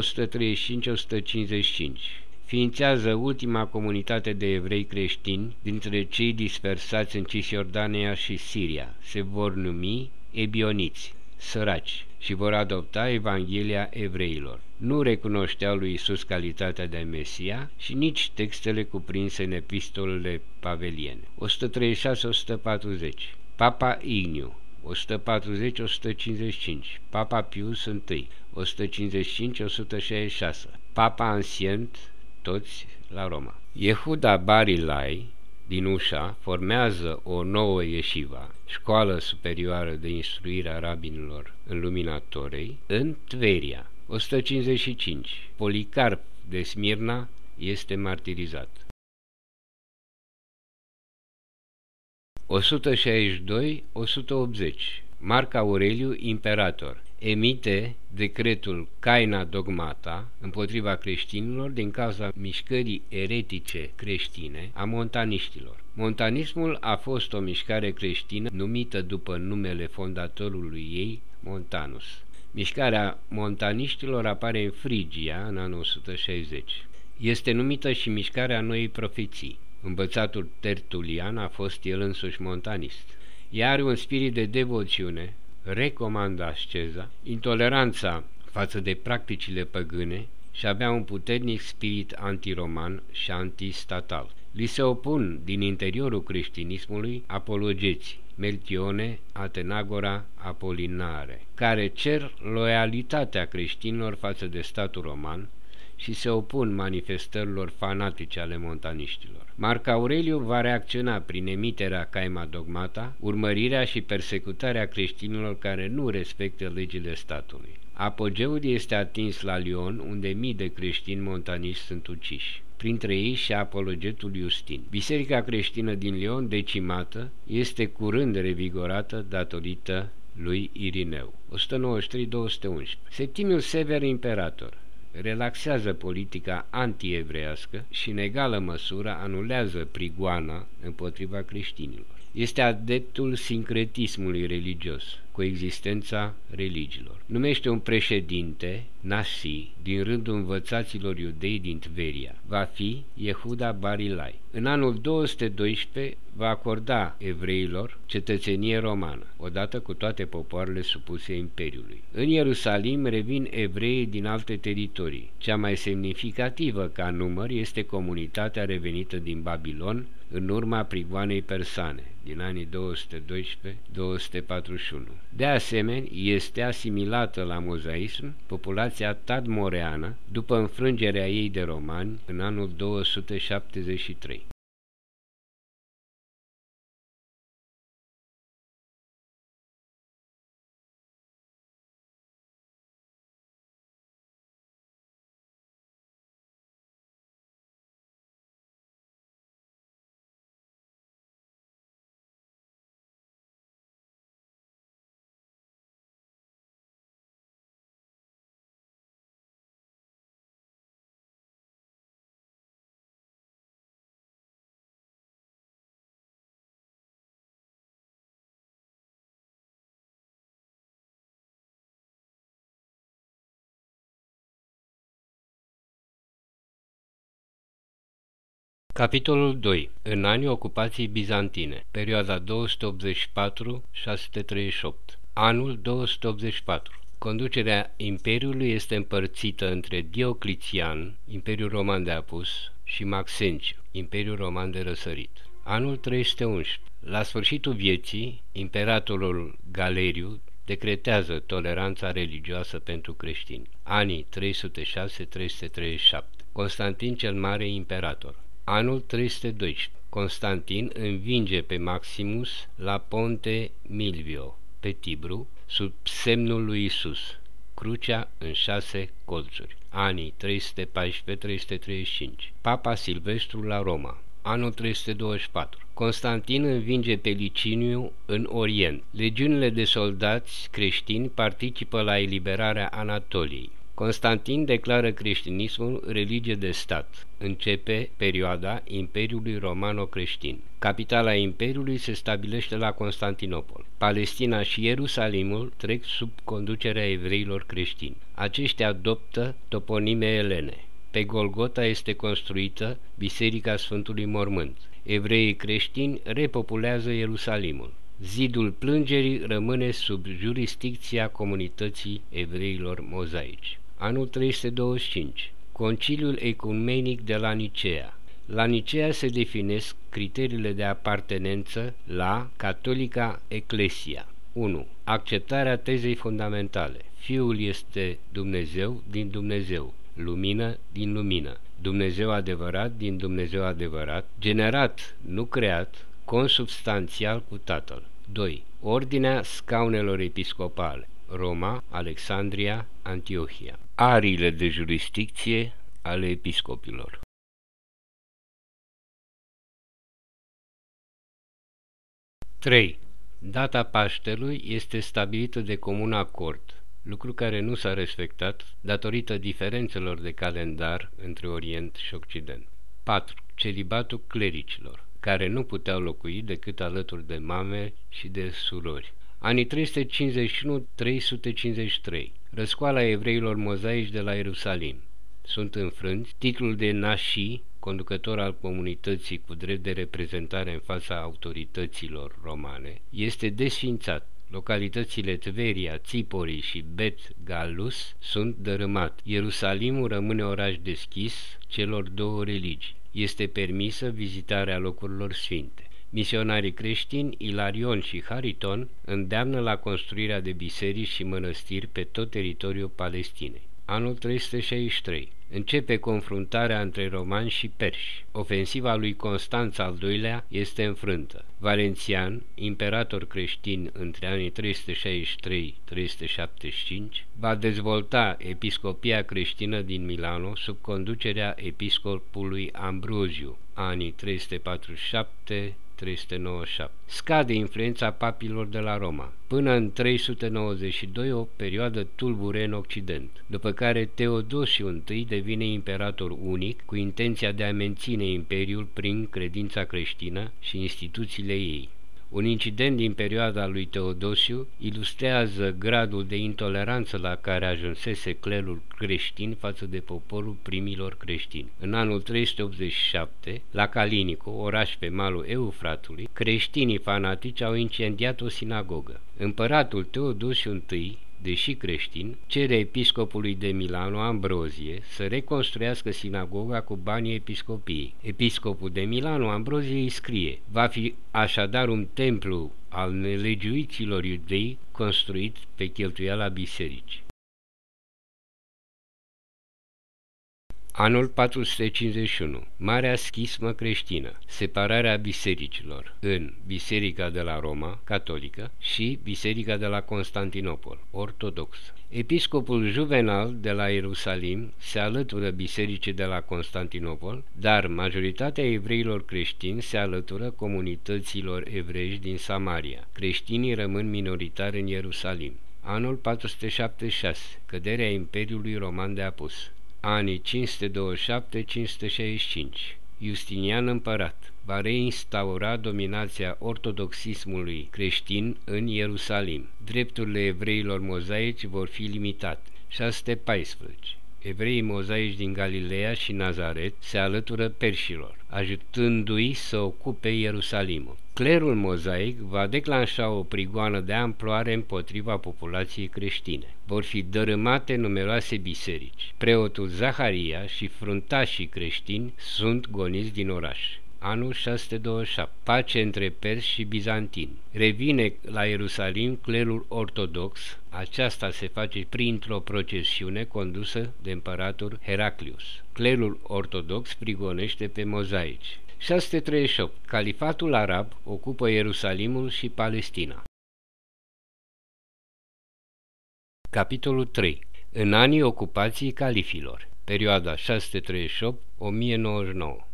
Ființează ultima comunitate de evrei creștini dintre cei dispersați în Cisjordania și Siria. Se vor numi ebioniți. săraci și vor adopta Evanghelia evreilor. Nu recunoșteau lui Iisus calitatea de Mesia și nici textele cuprinse în epistolele paveliene. 136-140 Papa Igniu 140-155 Papa Pius I 155-166 Papa Ancient, toți la Roma. Yehuda Barilai din Ușa formează o nouă yeshiva, școală superioară de instruire a rabinilor în lumina Torei, în Tveria. 155 Policarp de Smirna este martirizat. 162-180 Marc Aureliu, imperator, emite decretul Caina Dogmata împotriva creștinilor din cauza mișcării eretice creștine a montaniștilor. Montanismul a fost o mișcare creștină numită după numele fondatorului ei, Montanus. Mișcarea montaniștilor apare în Frigia în anul 160. Este numită și mișcarea Noii Profeții. Învățatul Tertulian a fost el însuși montanist. Ea are un spirit de devoțiune, recomandă asceza, intoleranța față de practicile păgâne și avea un puternic spirit antiroman și antistatal. Li se opun din interiorul creștinismului apologeții, Melchione, Atenagora, Apolinare, care cer loialitatea creștinilor față de statul roman și se opun manifestărilor fanatice ale montaniștilor. Marc Aureliu va reacționa prin emiterea Caima Dogmata, urmărirea și persecutarea creștinilor care nu respectă legile statului. Apogeul este atins la Lyon, unde mii de creștini montaniști sunt uciși, printre ei și apologetul Justin. Biserica creștină din Lyon, decimată, este curând revigorată datorită lui Irineu. 193-211 Septimius Sever, imperator, relaxează politica anti-evreiască și în egală măsură anulează prigoana împotriva creștinilor. Este adeptul sincretismului religios, coexistența religiilor. Numește un președinte, Nasi, din rândul învățaților iudei din Tveria. Va fi Yehuda Barilai. În anul 212 va acorda evreilor cetățenie romană, odată cu toate popoarele supuse Imperiului. În Ierusalim revin evreii din alte teritorii. Cea mai semnificativă ca număr este comunitatea revenită din Babilon în urma prigoanei persane din anii 212-241. De asemenea, este asimilată la mozaism populația tadmoreană după înfrângerea ei de romani în anul 273. Capitolul 2. În anii ocupației bizantine, perioada 284-638. Anul 284. Conducerea Imperiului este împărțită între Diocletian, Imperiul Roman de Apus, și Maxențiu, Imperiul Roman de Răsărit. Anul 311. La sfârșitul vieții, imperatorul Galeriu decretează toleranța religioasă pentru creștini. Anii 306-337. Constantin cel Mare, imperator. Anul 312. Constantin învinge pe Maximus la Ponte Milvio, pe Tibru, sub semnul lui Isus, crucea în 6 colțuri. Anii 314-335. Papa Silvestru la Roma. Anul 324. Constantin învinge pe Liciniu în Orient. Legiunile de soldați creștini participă la eliberarea Anatoliei. Constantin declară creștinismul religie de stat. Începe perioada Imperiului Romano-Creștin. Capitala Imperiului se stabilește la Constantinopol. Palestina și Ierusalimul trec sub conducerea evreilor creștini. Aceștia adoptă toponime elene. Pe Golgota este construită Biserica Sfântului Mormânt. Evreii creștini repopulează Ierusalimul. Zidul plângerii rămâne sub jurisdicția comunității evreilor mozaici. Anul 325. Conciliul ecumenic de la Nicea. La Nicea se definesc criteriile de apartenență la Catolica Ecclesia. 1. Acceptarea tezei fundamentale. Fiul este Dumnezeu din Dumnezeu, lumină din lumină, Dumnezeu adevărat din Dumnezeu adevărat, generat, nu creat, consubstanțial cu Tatăl. 2. Ordinea scaunelor episcopale. Roma, Alexandria, Antiohia. Ariile de jurisdicție ale episcopilor. 3. Data Paștelui este stabilită de comun acord, lucru care nu s-a respectat datorită diferențelor de calendar între Orient și Occident. 4. Celibatul clericilor, care nu puteau locui decât alături de mame și de surori. Anii 351-353. Răscoala evreilor mozaici de la Ierusalim. Sunt înfrânți. Titlul de Nashi, conducător al comunității cu drept de reprezentare în fața autorităților romane, este desființat. Localitățile Tveria, Țipori și Bet Gallus sunt dărâmate. Ierusalimul rămâne oraș deschis celor două religii. Este permisă vizitarea locurilor sfinte. Misionarii creștini Ilarion și Hariton îndeamnă la construirea de biserici și mănăstiri pe tot teritoriul Palestinei. Anul 363. Începe confruntarea între romani și perși. Ofensiva lui Constanț al II-lea este înfrântă. Valentian, imperator creștin între anii 363-375, va dezvolta episcopia creștină din Milano sub conducerea episcopului Ambroziu, anii 347-397. Scade influența papilor de la Roma. Până în 392, o perioadă tulbure în Occident, după care Teodosiu I devine imperator unic cu intenția de a menține imperiul prin credința creștină și instituțiile ei. Un incident din perioada lui Teodosiu ilustrează gradul de intoleranță la care ajunsese clerul creștin față de poporul primilor creștini. În anul 387, la Calinico, oraș pe malul Eufratului, creștinii fanatici au incendiat o sinagogă. Împăratul Teodosiu I, deși creștin, cere episcopului de Milano, Ambrozie, să reconstruiască sinagoga cu banii episcopiei. Episcopul de Milano, Ambrozie, îi scrie: va fi așadar un templu al nelegiuiților iudei construit pe cheltuiala bisericii. Anul 451. Marea schismă creștină. Separarea bisericilor în Biserica de la Roma, catolică, și Biserica de la Constantinopol, ortodoxă. Episcopul Juvenal de la Ierusalim se alătură bisericii de la Constantinopol, dar majoritatea evreilor creștini se alătură comunităților evreiești din Samaria. Creștinii rămân minoritari în Ierusalim. Anul 476. Căderea Imperiului Roman de Apus. Anii 527-565. Justinian împărat va reinstaura dominația ortodoxismului creștin în Ierusalim. Drepturile evreilor mozaici vor fi limitate. 614. Evreii mozaici din Galileea și Nazaret se alătură perșilor, ajutându-i să ocupe Ierusalimul. Clerul mozaic va declanșa o prigoană de amploare împotriva populației creștine. Vor fi dărâmate numeroase biserici. Preotul Zaharia și fruntașii creștini sunt goniți din oraș. Anul 627. Pace între persi și bizantini. Revine la Ierusalim clerul ortodox. Aceasta se face printr-o procesiune condusă de împăratul Heraclius. Clerul ortodox prigonește pe mozaici. 638. Califatul arab ocupă Ierusalimul și Palestina. Capitolul 3. În anii ocupației califilor. Perioada 638-1099.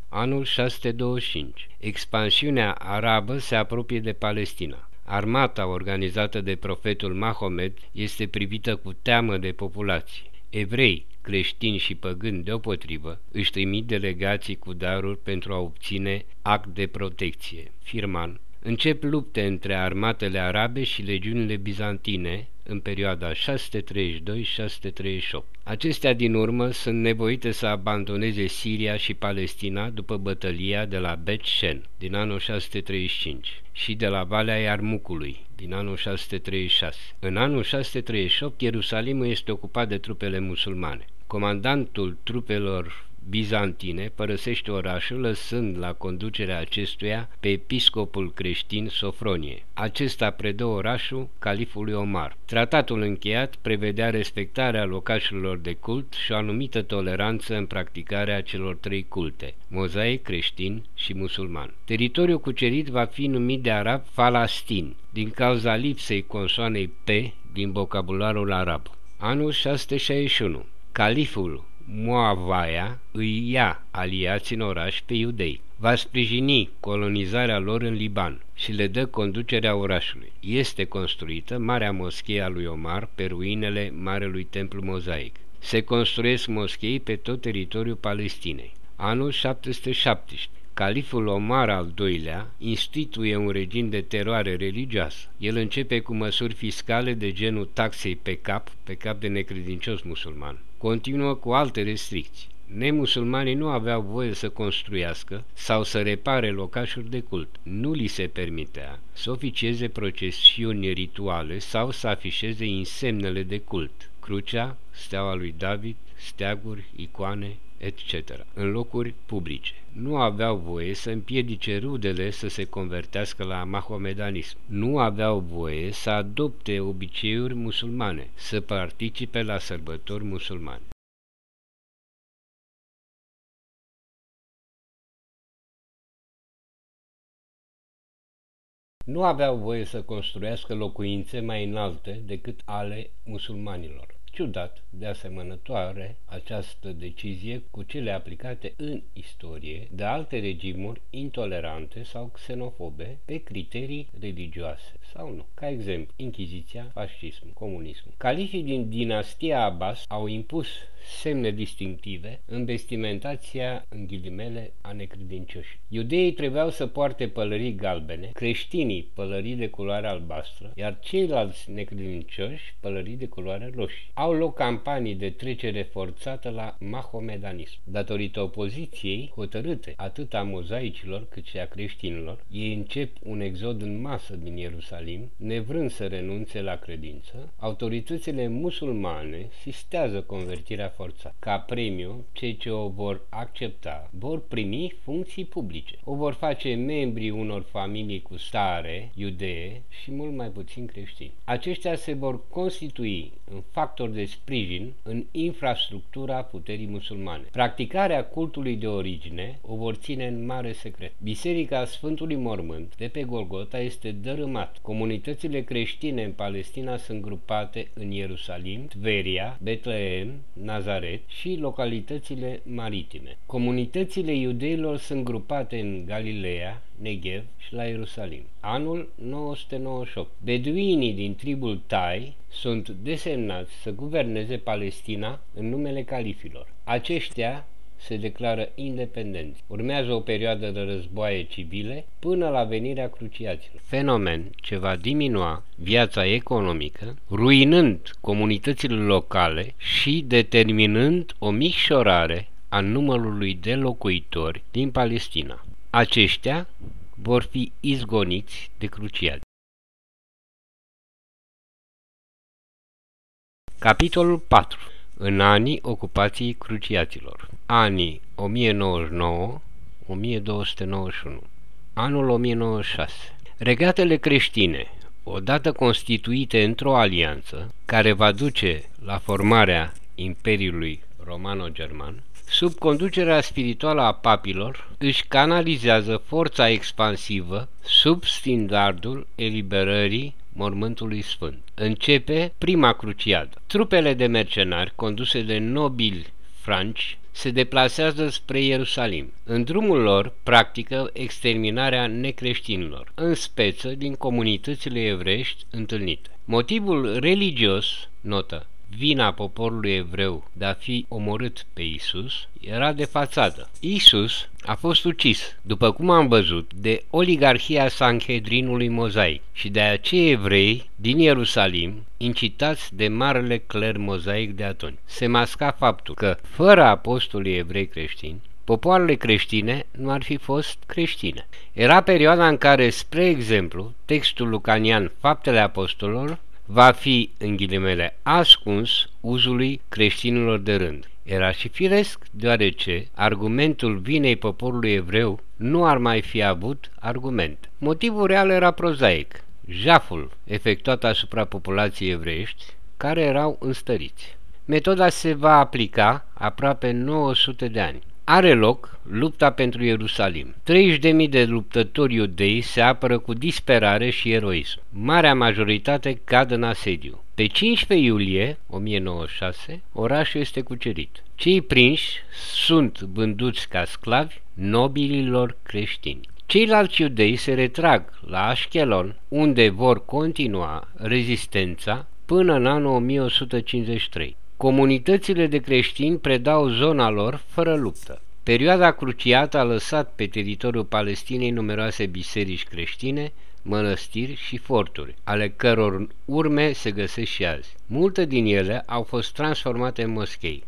Anul 625. Expansiunea arabă se apropie de Palestina. Armata organizată de profetul Mahomed este privită cu teamă de populație. Evrei, creștini și păgâni deopotrivă își trimit delegații cu daruri pentru a obține act de protecție. Firman. Încep lupte între armatele arabe și legiunile bizantine, în perioada 632-638. Acestea din urmă sunt nevoite să abandoneze Siria și Palestina după bătălia de la Bet Shen din anul 635 și de la Valea Iarmucului din anul 636. În anul 638, Ierusalimul este ocupat de trupele musulmane. Comandantul trupelor bizantine părăsește orașul, lăsând la conducerea acestuia pe episcopul creștin Sofronie. Acesta predă orașul califului Omar. Tratatul încheiat prevedea respectarea locașurilor de cult și o anumită toleranță în practicarea celor trei culte, mozaic, creștin și musulman. Teritoriul cucerit va fi numit de arab Falastin, din cauza lipsei consoanei P din vocabularul arab. Anul 661. Califul Muavaia îi ia aliați în oraș pe iudei. Va sprijini colonizarea lor în Liban și le dă conducerea orașului. Este construită Marea Moschee a lui Omar pe ruinele Marelui Templu Mozaic. Se construiesc moschei pe tot teritoriul Palestinei. Anul 717. Califul Omar al II-lea instituie un regim de teroare religioasă. El începe cu măsuri fiscale de genul taxei pe cap de necredincios musulman. Continuă cu alte restricții. Nemusulmanii nu aveau voie să construiască sau să repare locașuri de cult. Nu li se permitea să oficieze procesiuni rituale sau să afișeze insemnele de cult, crucea, steaua lui David, steaguri, icoane, etc., în locuri publice. Nu aveau voie să împiedice rudele să se convertească la mahomedanism. Nu aveau voie să adopte obiceiuri musulmane, să participe la sărbători musulmane. Nu aveau voie să construiască locuințe mai înalte decât ale musulmanilor. Ciudat, de asemănătoare, această decizie cu cele aplicate în istorie de alte regimuri intolerante sau xenofobe pe criterii religioase sau nu. Ca exemplu, Inchiziția, fascismul, comunismul. Califii din dinastia Abbas au impus semne distinctive în vestimentația, în ghilimele, a necredincioșilor. Iudeii trebuiau să poarte pălării galbene, creștinii pălării de culoare albastră, iar ceilalți necredincioși pălării de culoare roșie. Au loc campanii de trecere forțată la mahomedanism. Datorită opoziției hotărâte atât a mozaicilor cât și a creștinilor, ei încep un exod în masă din Ierusalim, nevrând să renunțe la credință. Autoritățile musulmane sistează convertirea forțată. Ca premiu, cei ce o vor accepta vor primi funcții publice. O vor face membrii unor familii cu stare iudee și mult mai puțin creștini. Aceștia se vor constitui în factori de sprijin în infrastructura puterii musulmane. Practicarea cultului de origine o vor ține în mare secret. Biserica Sfântului Mormânt de pe Golgota este dărâmată. Comunitățile creștine în Palestina sunt grupate în Ierusalim, Tveria, Betlehem, Nazaret și localitățile maritime. Comunitățile iudeilor sunt grupate în Galileea, Negev și la Ierusalim. Anul 998. Beduinii din tribul Tai sunt desemnați să guverneze Palestina în numele califilor. Aceștia se declară independenți. Urmează o perioadă de războaie civile până la venirea cruciaților. Fenomen ce va diminua viața economică, ruinând comunitățile locale și determinând o micșorare a numărului de locuitori din Palestina. Aceștia vor fi izgoniți de cruciați. Capitolul 4. În anii ocupației cruciaților. Anii 1099-1291. Anul 1096. Regatele creștine, odată constituite într-o alianță care va duce la formarea Imperiului Romano-German, sub conducerea spirituală a papilor, își canalizează forța expansivă sub standardul eliberării Mormântului Sfânt. Începe prima cruciadă. Trupele de mercenari conduse de nobili franci se deplasează spre Ierusalim. În drumul lor practică exterminarea necreștinilor, în speță din comunitățile evreiești întâlnite. Motivul religios, notă, vina poporului evreu de a fi omorât pe Isus era de fațadă. Isus a fost ucis, după cum am văzut, de oligarhia Sanhedrinului mozaic și de acei evrei din Ierusalim, incitați de marele cler mozaic de atunci. Se masca faptul că, fără apostolii evrei creștini, popoarele creștine nu ar fi fost creștine. Era perioada în care, spre exemplu, textul lucanian Faptele Apostolilor va fi, în ghilimele, ascuns uzului creștinilor de rând. Era și firesc, deoarece argumentul vinei poporului evreu nu ar mai fi avut argument. Motivul real era prozaic, jaful efectuat asupra populației evreiești, care erau înstăriți. Metoda se va aplica aproape 900 de ani. Are loc lupta pentru Ierusalim. 30.000 de luptători iudei se apără cu disperare și eroism. Marea majoritate cad în asediu. Pe 15 iulie 1096, orașul este cucerit. Cei prinși sunt vânduți ca sclavi nobililor creștini. Ceilalți iudei se retrag la Ashkelon, unde vor continua rezistența până în anul 1153. Comunitățile de creștini predau zona lor fără luptă. Perioada cruciată a lăsat pe teritoriul Palestinei numeroase biserici creștine, mănăstiri și forturi, ale căror urme se găsesc și azi. Multe din ele au fost transformate în moschei.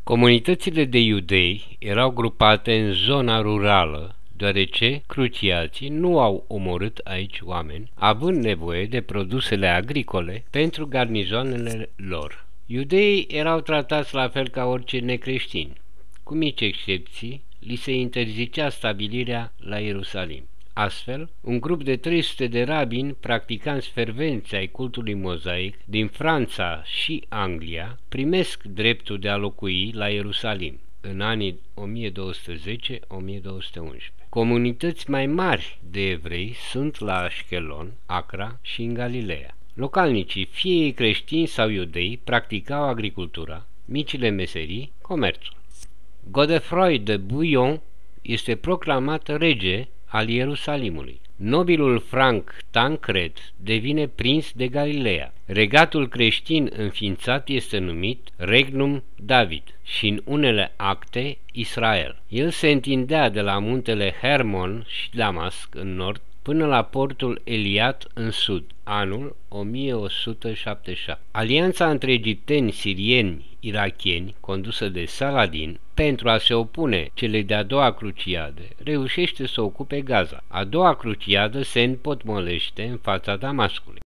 Comunitățile de iudei erau grupate în zona rurală, deoarece cruciații nu au omorât aici oameni, având nevoie de produsele agricole pentru garnizoanele lor. Iudeii erau tratați la fel ca orice necreștini. Cu mici excepții, li se interzicea stabilirea la Ierusalim. Astfel, un grup de 300 de rabini, practicanți fervenți ai cultului mozaic din Franța și Anglia, primesc dreptul de a locui la Ierusalim în anii 1210-1211. Comunități mai mari de evrei sunt la Ashkelon, Acra și în Galileea. Localnicii, fie ei creștini sau iudei, practicau agricultura, micile meserii, comerțul. Godefroy de Bouillon este proclamat rege al Ierusalimului. Nobilul franc Tancred devine prinț de Galileea. Regatul creștin înființat este numit Regnum David și în unele acte Israel. El se întindea de la muntele Hermon și Damasc în nord până la portul Eliat în sud, anul 1177. Alianța între egipteni, sirieni, irachieni, condusă de Saladin, pentru a se opune celei de-a doua cruciade, reușește să ocupe Gaza. A doua cruciadă se împotmolește în fața Damascului.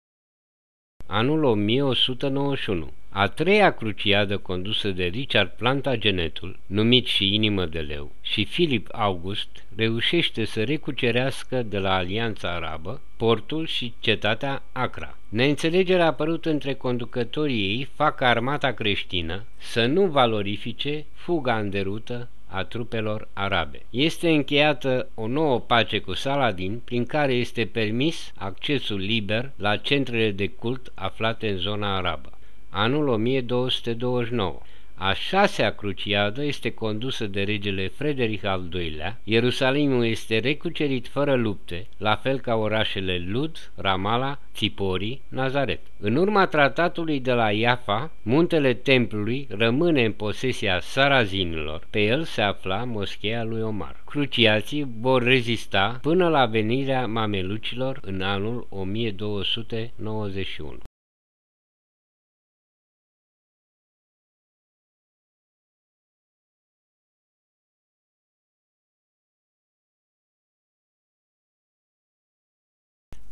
Anul 1191. A treia cruciadă condusă de Richard Plantagenetul, numit și Inimă de Leu, și Filip August, reușește să recucerească de la Alianța Arabă portul și cetatea Acra. Neînțelegerea apărută între conducătorii ei fac ca armata creștină să nu valorifice fuga în derută a trupelor arabe. Este încheiată o nouă pace cu Saladin, prin care este permis accesul liber la centrele de cult aflate în zona arabă. Anul 1229. A șasea cruciadă este condusă de regele Frederic al II-lea. Ierusalimul este recucerit fără lupte, la fel ca orașele Lud, Ramala, Țipori, Nazaret. În urma tratatului de la Iafa, muntele templului rămâne în posesia sarazinilor. Pe el se afla moscheea lui Omar. Cruciații vor rezista până la venirea mamelucilor în anul 1291.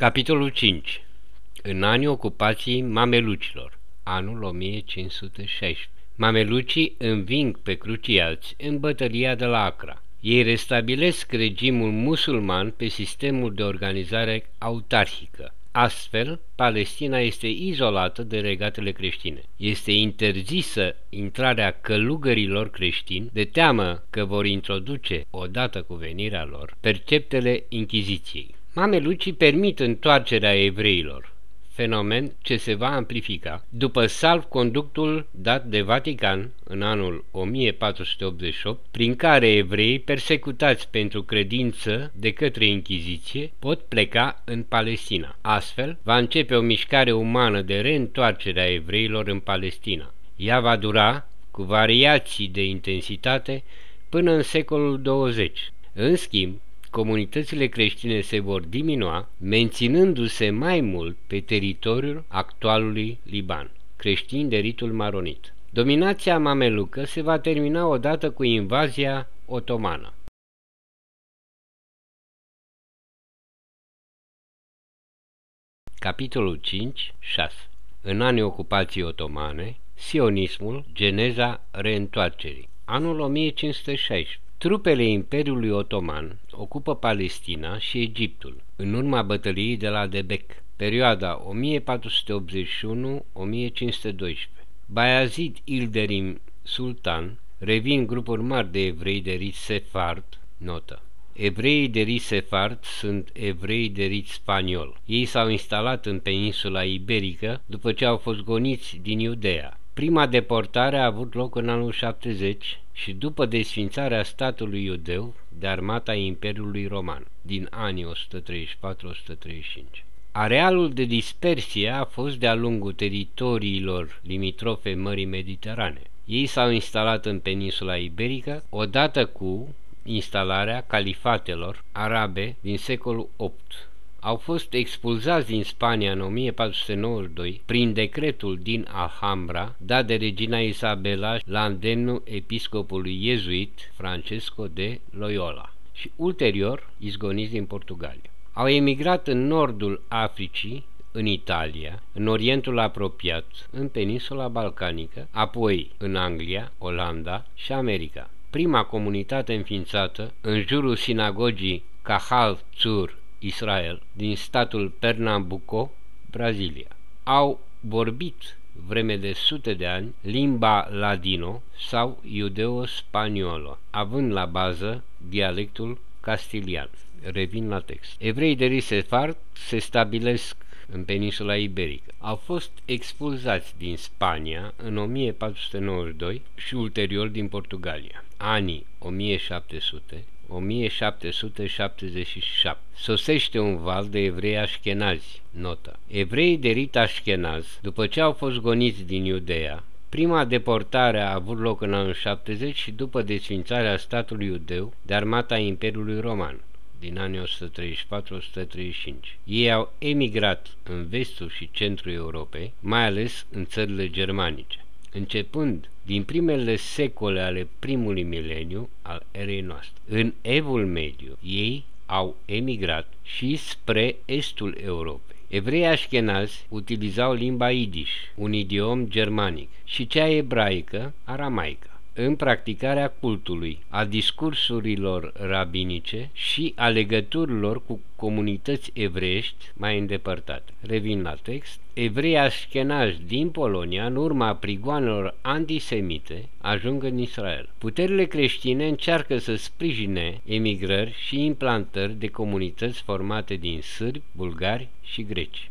Capitolul 5. În anii ocupației mamelucilor, anul 1516. Mamelucii înving pe cruciați în bătălia de la Acra. Ei restabilesc regimul musulman pe sistemul de organizare autarhică. Astfel, Palestina este izolată de regatele creștine. Este interzisă intrarea călugărilor creștini de teamă că vor introduce, odată cu venirea lor, perceptele Inchiziției. Mamelucii permit întoarcerea evreilor. fenomen ce se va amplifica după salvconductul dat de Vatican în anul 1488, prin care evreii persecutați pentru credință de către Inchiziție pot pleca în Palestina. Astfel, va începe o mișcare umană de reîntoarcere a evreilor în Palestina. Ea va dura, cu variații de intensitate, până în secolul 20. În schimb, comunitățile creștine se vor diminua, menținându-se mai mult pe teritoriul actualului Liban, creștini de ritul maronit. Dominația mamelucă se va termina odată cu invazia otomană. Capitolul 5.6. În anii ocupației otomane, sionismul, geneza reîntoarcerii. Anul 1516. Trupele Imperiului Otoman ocupă Palestina și Egiptul, în urma bătăliei de la Debek, perioada 1481-1512. Bayazid Ilderim Sultan revin grupuri mari de evrei de rit sefard, notă. Evreii de rit sefard sunt evrei de rit spaniol. Ei s-au instalat în peninsula iberică după ce au fost goniți din Iudeea. Prima deportare a avut loc în anul 70 și după desfințarea statului iudeu de armata Imperiului Roman din anii 134-135. Arealul de dispersie a fost de-a lungul teritoriilor limitrofe Mării Mediterane. Ei s-au instalat în peninsula iberică odată cu instalarea califatelor arabe din secolul VIII. Au fost expulzați din Spania în 1492 prin decretul din Alhambra dat de regina Isabela la îndemnul episcopului iezuit Francesco de Loyola și ulterior izgoniți din Portugalia. Au emigrat în nordul Africii, în Italia, în Orientul apropiat, în peninsula balcanică, apoi în Anglia, Olanda și America. Prima comunitate înființată în jurul sinagogii Kahal Tzur, Israel, din statul Pernambuco, Brazilia. Au vorbit vreme de sute de ani limba ladino sau iudeo-spaniolă, având la bază dialectul castilian. Revin la text. Evrei de rit sefard se stabilesc în peninsula iberică. Au fost expulzați din Spania în 1492 și ulterior din Portugalia. Anii 1777. Sosește un val de evrei așchenazi. Notă. Evreii de rit așchenaz, după ce au fost goniți din Iudeea, prima deportare a avut loc în anul 70 și după desfințarea statului iudeu de armata Imperiului Roman din anii 134-135. Ei au emigrat în vestul și centrul Europei, mai ales în țările germanice, începând din primele secole ale primului mileniu al erei noastre. În Evul Mediu, ei au emigrat și spre estul Europei. Evreii așchenazi utilizau limba Yiddish, un idiom germanic, și cea ebraică, aramaică, în practicarea cultului, a discursurilor rabinice și a legăturilor cu comunități evreiești mai îndepărtate. Revin la text. Evrei așchenazi din Polonia, în urma prigoanelor antisemite, ajung în Israel. Puterile creștine încearcă să sprijine emigrări și implantări de comunități formate din sârbi, bulgari și greci.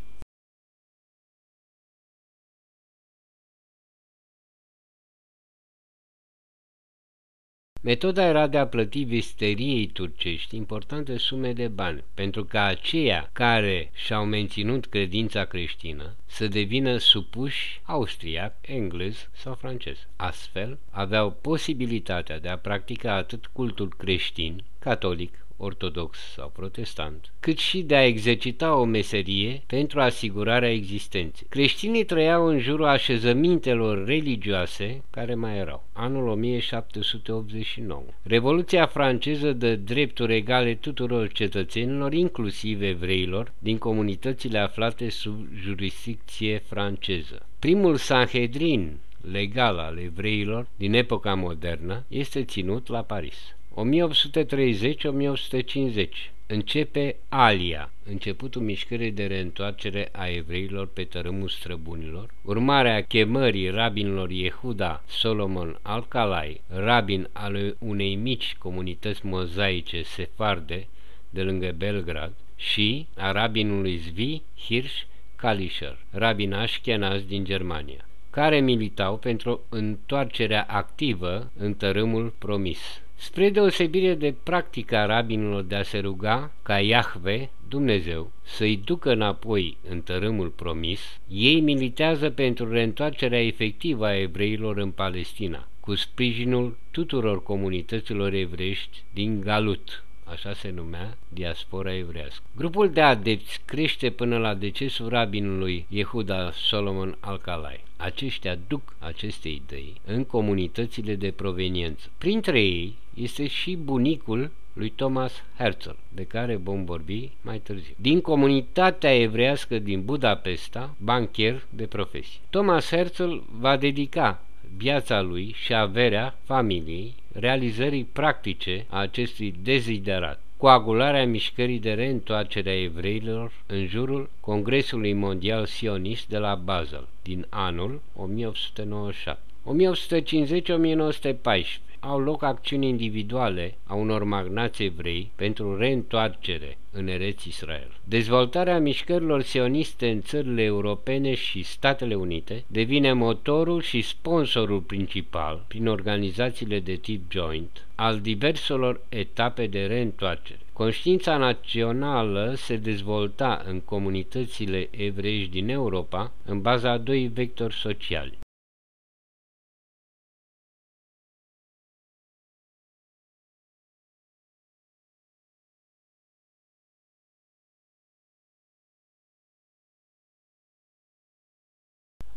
Metoda era de a plăti vesteriei turcești importante sume de bani, pentru ca aceia care și-au menținut credința creștină să devină supuși austriac, englez sau francez. Astfel, aveau posibilitatea de a practica atât cultul creștin, catolic, ortodox sau protestant, cât și de a exercita o meserie pentru asigurarea existenței. Creștinii trăiau în jurul așezămintelor religioase care mai erau. Anul 1789. Revoluția franceză dă drepturi egale tuturor cetățenilor, inclusiv evreilor, din comunitățile aflate sub jurisdicție franceză. Primul Sanhedrin legal al evreilor din epoca modernă este ținut la Paris. 1830-1850 începe Alia, începutul mișcării de reîntoarcere a evreilor pe tărâmul străbunilor, urmarea chemării rabinilor Yehuda Solomon Alcalai, rabin al unei mici comunități mozaice sefarde de lângă Belgrad, și a rabinului Zvi Hirsch Kalischer, rabin Ashkenaz din Germania, care militau pentru întoarcerea activă în tărâmul promis. Spre deosebire de practica rabinilor de a se ruga ca Iahve, Dumnezeu, să-i ducă înapoi în tărâmul promis, ei militează pentru reîntoarcerea efectivă a evreilor în Palestina, cu sprijinul tuturor comunităților evreiești din Galut, așa se numea diaspora evrească. Grupul de adepți crește până la decesul rabinului Yehuda Solomon Alcalai. Aceștia duc aceste idei în comunitățile de proveniență. Printre ei este și bunicul lui Thomas Herzl, de care vom vorbi mai târziu. Din comunitatea evrească din Budapesta, bancher de profesie. Thomas Herzl va dedica viața lui și averea familiei realizării practice a acestui deziderat, coagularea mișcării de reîntoarcere a evreilor în jurul Congresului Mondial Sionist de la Basel din anul 1897. 1850-1914 au loc acțiuni individuale a unor magnați evrei pentru reîntoarcere în Eretz Israel. Dezvoltarea mișcărilor sioniste în țările europene și Statele Unite devine motorul și sponsorul principal, prin organizațiile de tip joint, al diverselor etape de reîntoarcere. Conștiința națională se dezvolta în comunitățile evreiești din Europa în baza a doi vectori sociali.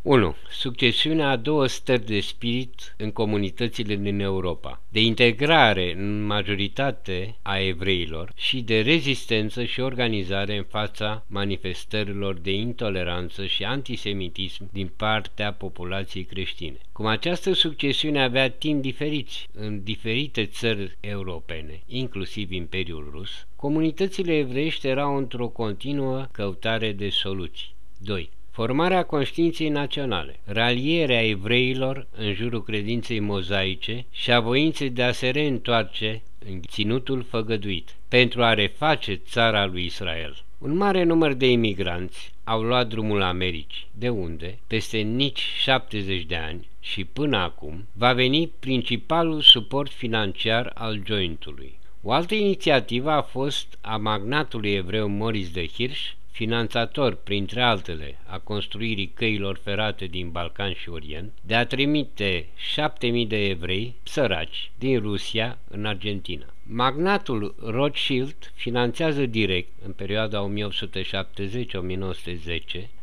Unu. Succesiunea a două stări de spirit în comunitățile din Europa, de integrare în majoritate a evreilor și de rezistență și organizare în fața manifestărilor de intoleranță și antisemitism din partea populației creștine. Cum această succesiune avea timp diferiți în diferite țări europene, inclusiv Imperiul Rus, comunitățile evreiești erau într-o continuă căutare de soluții. 2. Formarea conștiinței naționale, ralierea evreilor în jurul credinței mozaice și a voinței de a se reîntoarce în ținutul făgăduit, pentru a reface țara lui Israel. Un mare număr de imigranți au luat drumul Americii, de unde, peste nici 70 de ani și până acum, va veni principalul suport financiar al jointului. O altă inițiativă a fost a magnatului evreu Maurice de Hirsch, finanțator, printre altele, a construirii căilor ferate din Balcan și Orient, de a trimite 7.000 de evrei săraci din Rusia în Argentina. Magnatul Rothschild finanțează direct, în perioada 1870-1910,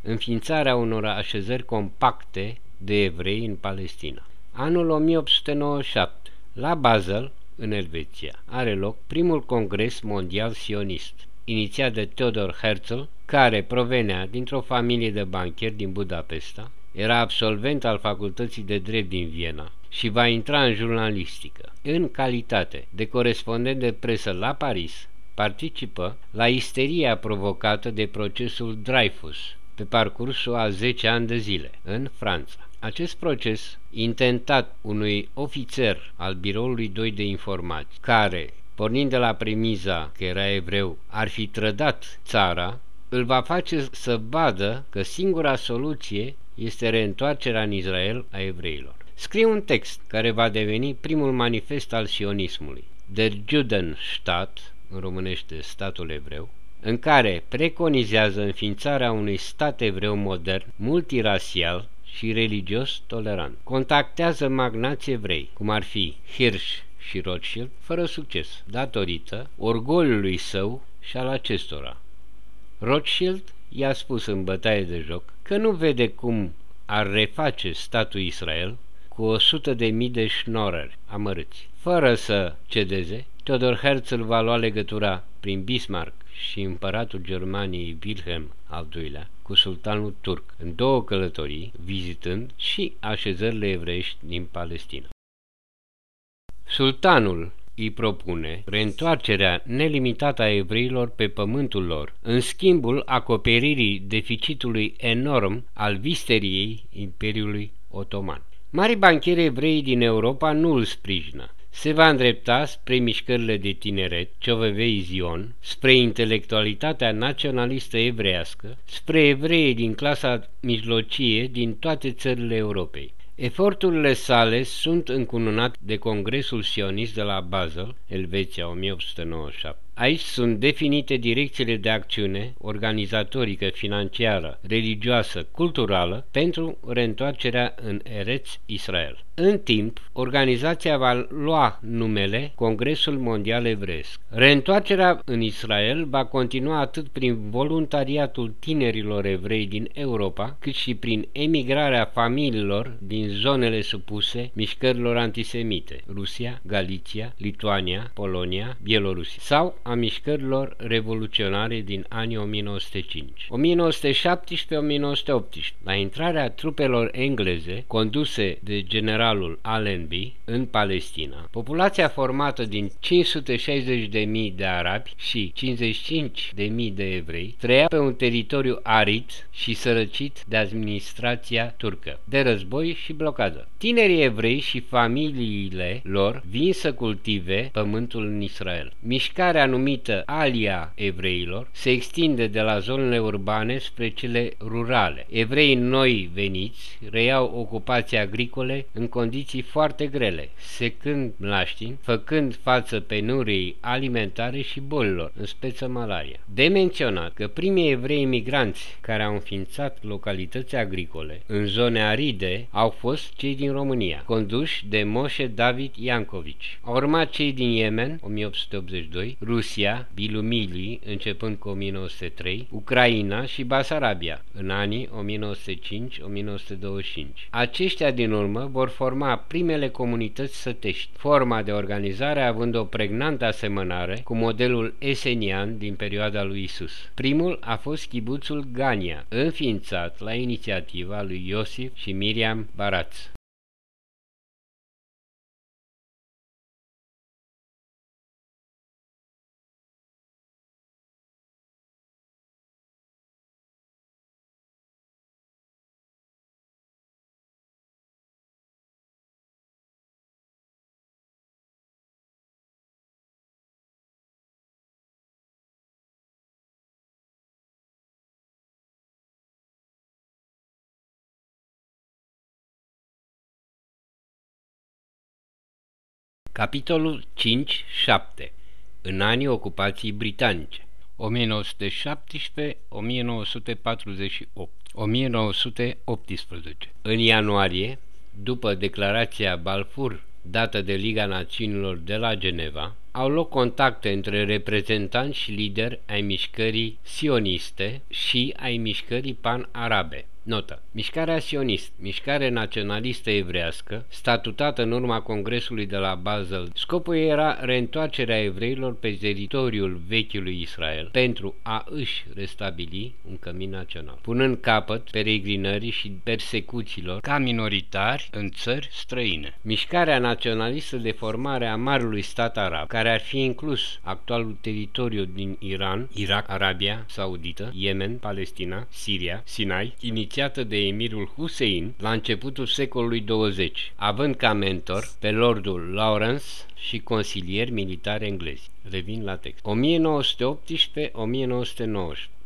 înființarea unor așezări compacte de evrei în Palestina. Anul 1897, la Basel, în Elveția, are loc primul congres mondial sionist, inițiat de Theodor Herzl, care provenea dintr-o familie de bancheri din Budapesta, era absolvent al Facultății de Drept din Viena și va intra în jurnalistică. În calitate de corespondent de presă la Paris, participă la isteria provocată de procesul Dreyfus pe parcursul a 10 ani de zile în Franța. Acest proces, intentat unui ofițer al Biroului 2 de Informații, care, pornind de la premiza că era evreu, ar fi trădat țara, îl va face să vadă că singura soluție este reîntoarcerea în Israel a evreilor. Scrie un text care va deveni primul manifest al sionismului, Der Judenstaat, în românește statul evreu, în care preconizează înființarea unui stat evreu modern, multirasial și religios tolerant. Contactează magnați evrei, cum ar fi Hirsch și Rothschild, fără succes, datorită orgoliului său și al acestora. Rothschild i-a spus în bătaie de joc că nu vede cum ar reface statul Israel cu 100.000 de șnoreri amărâți. Fără să cedeze, Theodor Herzl va lua legătura prin Bismarck și împăratul Germaniei Wilhelm al II-lea cu sultanul turc în două călătorii, vizitând și așezările evreiești din Palestina. Sultanul îi propune reîntoarcerea nelimitată a evreilor pe pământul lor, în schimbul acoperirii deficitului enorm al visteriei Imperiului Otoman. Mari bancheri evrei din Europa nu îl sprijină. se va îndrepta spre mișcările de tineret, Ciovevei Zion, spre intelectualitatea naționalistă evreiască, spre evreii din clasa mijlocie din toate țările Europei. Eforturile sale sunt încununate de Congresul Sionist de la Basel, Elveția, 1897. Aici sunt definite direcțiile de acțiune organizatorică, financiară, religioasă, culturală pentru reîntoarcerea în Eretz Israel. În timp, organizația va lua numele Congresul Mondial Evreiesc. Reîntoarcerea în Israel va continua atât prin voluntariatul tinerilor evrei din Europa, cât și prin emigrarea familiilor din zonele supuse mișcărilor antisemite, Rusia, Galiția, Lituania, Polonia, Bielorusia, sau a mișcărilor revoluționare din anii 1905. 1917-1918, la intrarea trupelor engleze conduse de generalul Allenby în Palestina, populația formată din 560.000 de arabi și 55.000 de evrei trăia pe un teritoriu arid și sărăcit de administrația turcă, de război și blocadă. Tinerii evrei și familiile lor vin să cultive pământul în Israel. Mișcarea numită Alia evreilor se extinde de la zonele urbane spre cele rurale. Evreii noi veniți reiau ocupații agricole în condiții foarte grele, secând mlaștini, făcând față penuriei alimentare și bolilor, în speță malaria. De menționat că primii evrei imigranți care au înființat localități agricole în zone aride au fost cei din România, conduși de Moshe David Yankovici. Au urmat cei din Yemen, 1882, Rusia, Bilumili, începând cu 1903, Ucraina și Basarabia, în anii 1905-1925. Aceștia din urmă vor forma primele comunități sătești, forma de organizare având o pregnantă asemănare cu modelul esenian din perioada lui Isus. Primul a fost chibuțul Gania, înființat la inițiativa lui Iosif și Miriam Baratz. Capitolul 5-7. În anii ocupației britanice 1917-1948 1918. În ianuarie, după declarația Balfour dată de Liga Națiunilor de la Geneva, au loc contacte între reprezentanți și lideri ai mișcării sioniste și ai mișcării pan-arabe. Notă. Mișcarea sionist, mișcare naționalistă evrească, statutată în urma Congresului de la Basel, scopul era reîntoarcerea evreilor pe teritoriul vechiului Israel pentru a își restabili un cămin național, punând capăt peregrinării și persecuțiilor ca minoritari în țări străine. Mișcarea naționalistă de formare a Marelui Stat Arab, care ar fi inclus actualul teritoriu din Iran, Irak, Arabia Saudită, Yemen, Palestina, Siria, Sinai, inițiată de emirul Hussein la începutul secolului 20, având ca mentor pe lordul Lawrence și consilieri militari englezi. Revin la text. 1918-1919.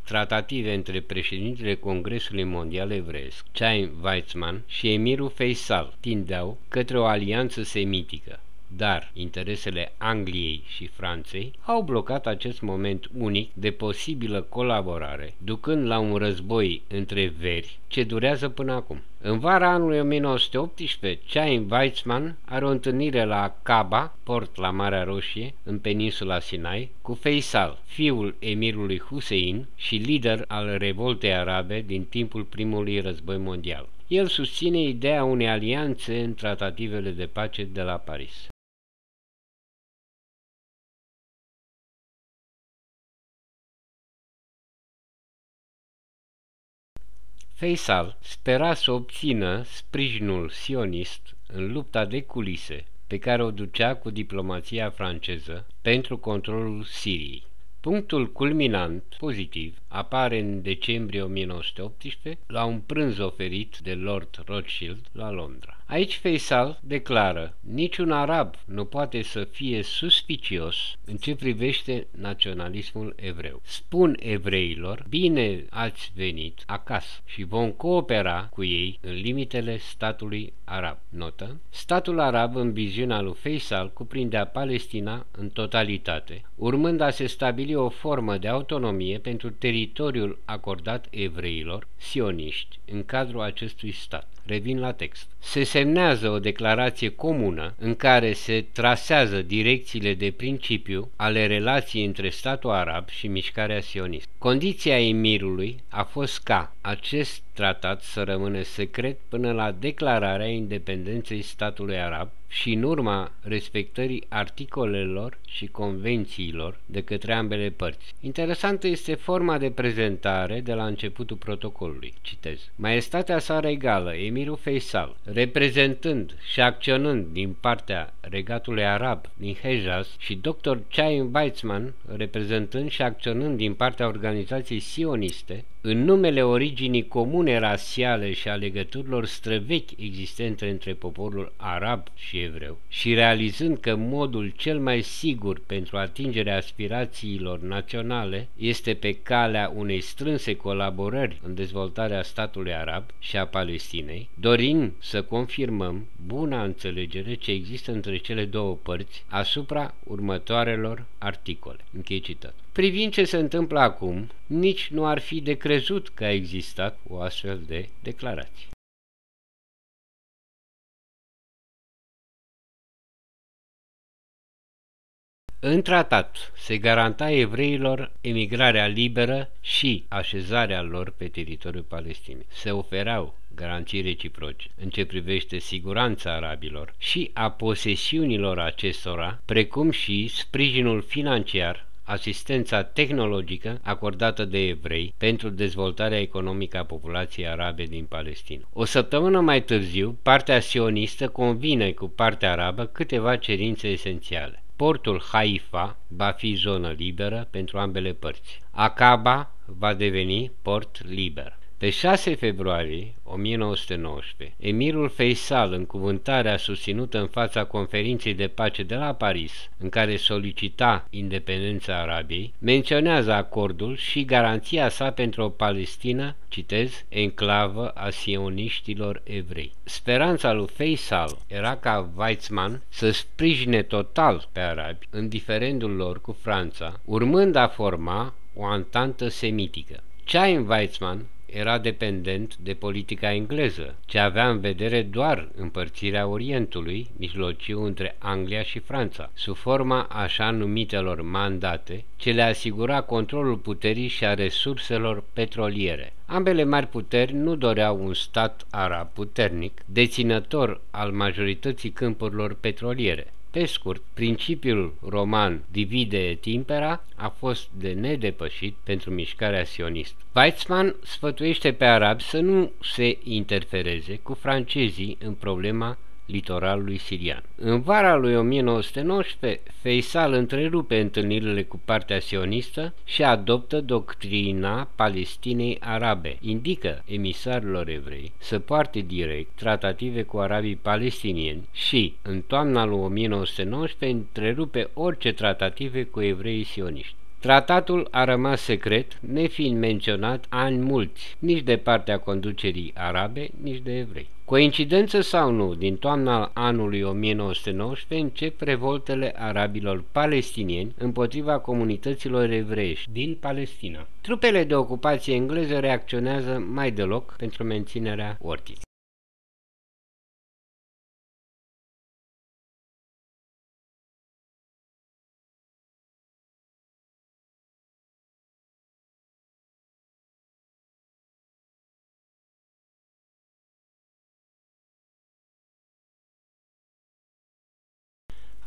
Tratative între președintele Congresului Mondial Evreiesc, Chaim Weizmann, și emirul Faisal tindeau către o alianță semitică. Dar interesele Angliei și Franței au blocat acest moment unic de posibilă colaborare, ducând la un război între veri ce durează până acum. În vara anului 1918, Chaim Weizmann are o întâlnire la Aqaba, port la Marea Roșie, în peninsula Sinai, cu Faisal, fiul emirului Hussein și lider al revoltei arabe din timpul primului război mondial. El susține ideea unei alianțe în tratativele de pace de la Paris. Faisal spera să obțină sprijinul sionist în lupta de culise pe care o ducea cu diplomația franceză pentru controlul Siriei. Punctul culminant pozitiv apare în decembrie 1918 la un prânz oferit de Lord Rothschild la Londra. Aici Faisal declară: niciun arab nu poate să fie suspicios în ce privește naționalismul evreu. Spun evreilor: bine ați venit acasă și vom coopera cu ei în limitele statului arab. Notă: statul arab în viziunea lui Faisal cuprindea Palestina în totalitate, urmând a se stabili o formă de autonomie pentru teritoriul acordat evreilor sioniști în cadrul acestui stat. Revin la text. Se semnează o declarație comună în care se trasează direcțiile de principiu ale relației între statul arab și mișcarea sionistă. Condiția emirului a fost ca acest tratat să rămână secret până la declararea independenței statului arab și în urma respectării articolelor și convențiilor de către ambele părți. Interesantă este forma de prezentare de la începutul protocolului. Citez: Maestatea sa regală, emirul Faisal, reprezentând și acționând din partea regatului arab din Hejaz, și dr. Chaim Weizmann, reprezentând și acționând din partea organizației sioniste, în numele originii comune rasiale și a legăturilor străvechi existente între poporul arab și evreu, și realizând că modul cel mai sigur pentru atingerea aspirațiilor naționale este pe calea unei strânse colaborări în dezvoltarea statului arab și a Palestinei, dorim să confirmăm buna înțelegere ce există între cele două părți asupra următoarelor articole. Închei citat. Privind ce se întâmplă acum, nici nu ar fi de crezut că a existat o astfel de declarație. În tratat se garanta evreilor emigrarea liberă și așezarea lor pe teritoriul Palestinei. Se ofereau garanții reciproce în ce privește siguranța arabilor și a posesiunilor acestora, precum și sprijinul financiar, asistența tehnologică acordată de evrei pentru dezvoltarea economică a populației arabe din Palestina. O săptămână mai târziu, partea sionistă convine cu partea arabă câteva cerințe esențiale. Portul Haifa va fi zonă liberă pentru ambele părți. Aqaba va deveni port liber. Pe 6 februarie 1919, emirul Faisal, în cuvântarea susținută în fața conferinței de pace de la Paris, în care solicita independența Arabiei, menționează acordul și garanția sa pentru o Palestină, citez, enclavă a sioniștilor evrei. Speranța lui Faisal era ca Weizmann să sprijine total pe arabi în diferendul lor cu Franța, urmând a forma o antantă semitică. Chaim Weizmann era dependent de politica engleză, ce avea în vedere doar împărțirea Orientului Mijlociu între Anglia și Franța, sub forma așa numitelor mandate, ce le asigura controlul puterii și a resurselor petroliere. Ambele mari puteri nu doreau un stat arab puternic, deținător al majorității câmpurilor petroliere. Pe scurt, principiul roman divide et impera a fost de nedepășit pentru mișcarea sionistă. Weizmann sfătuiește pe arabi să nu se interfereze cu francezii în problema litoralului sirian. În vara lui 1919, Faisal întrerupe întâlnirile cu partea sionistă și adoptă doctrina Palestinei arabe. Indică emisarilor evrei să poarte direct tratative cu arabii palestinieni și, în toamna lui 1919, întrerupe orice tratative cu evreii sioniști. Tratatul a rămas secret, nefiind menționat ani mulți, nici de partea conducerii arabe, nici de evrei. Coincidență sau nu, din toamna anului 1919 încep revoltele arabilor palestinieni împotriva comunităților evreiești din Palestina. Trupele de ocupație engleză reacționează mai deloc pentru menținerea ordinii.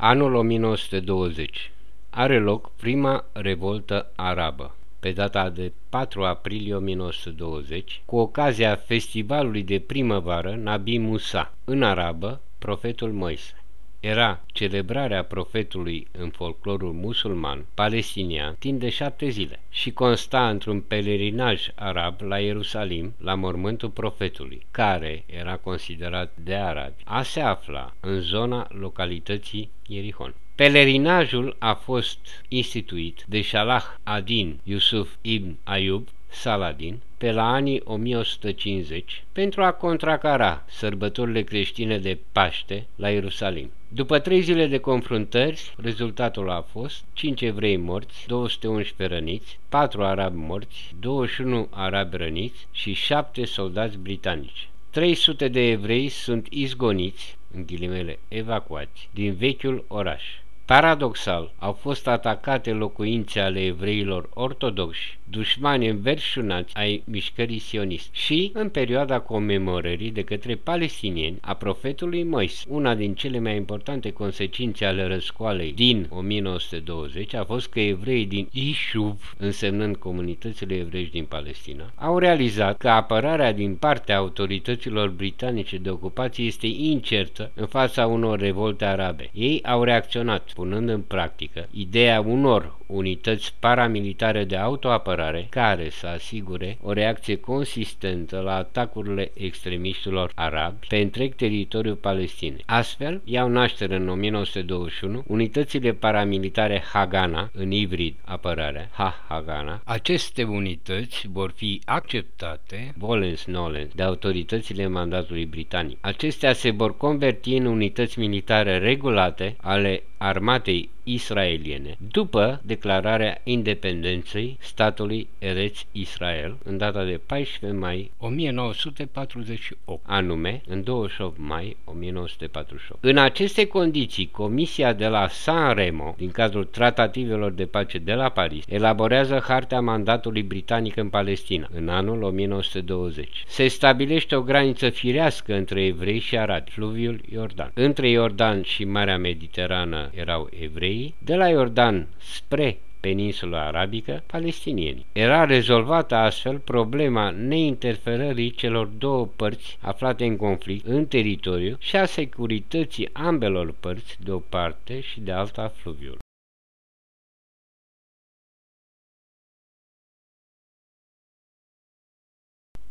Anul 1920. Are loc prima revoltă arabă, pe data de 4 aprilie 1920, cu ocazia festivalului de primăvară Nabi Musa, în arabă, profetul Moise. era celebrarea profetului în folclorul musulman palestinian timp de 7 zile și consta într-un pelerinaj arab la Ierusalim, la mormântul profetului, care era considerat de arabi a se afla în zona localității Ierihon. Pelerinajul a fost instituit de Salah ad-Din Yusuf ibn Ayub Saladin pe la anii 1150 pentru a contracara sărbătorile creștine de Paște la Ierusalim. După 3 zile de confruntări, rezultatul a fost 5 evrei morți, 211 răniți, 4 arabi morți, 21 arabi răniți și 7 soldați britanici. 300 de evrei sunt izgoniți, în ghilimele evacuați, din vechiul oraș. Paradoxal, au fost atacate locuințe ale evreilor ortodoxi, dușmani înverșunați ai mișcării sioniste și în perioada comemorării de către palestinieni a profetului Moise. Una din cele mai importante consecințe ale răscoalei din 1920 a fost că evreii din Ishuv, însemnând comunitățile evreiești din Palestina, au realizat că apărarea din partea autorităților britanice de ocupație este incertă în fața unor revolte arabe. Ei au reacționat, punând în practică ideea unor unități paramilitare de autoapărare care să asigure o reacție consistentă la atacurile extremiștilor arabi pe întreg teritoriul Palestinei. Astfel, iau naștere în 1921 unitățile paramilitare Haganah, în ivrid apărarea, Haganah. Aceste unități vor fi acceptate volens-nolens de autoritățile mandatului britanic. Acestea se vor converti în unități militare regulate ale armatei israeliene, după declararea independenței statului Eretz Israel în data de 14 mai 1948, anume în 28 mai 1948. În aceste condiții, Comisia de la San Remo, din cadrul Tratativelor de Pace de la Paris, elaborează harta mandatului britanic în Palestina, în anul 1920. Se stabilește o graniță firească între evrei și arabi, fluviul Iordan. Între Iordan și Marea Mediterană erau evrei, de la Iordan spre peninsula arabică, palestinieni. Era rezolvată astfel problema neinterferării celor două părți aflate în conflict în teritoriu și a securității ambelor părți de o parte și de alta fluviului.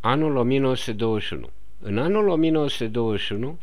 Anul 1921. În anul 1921,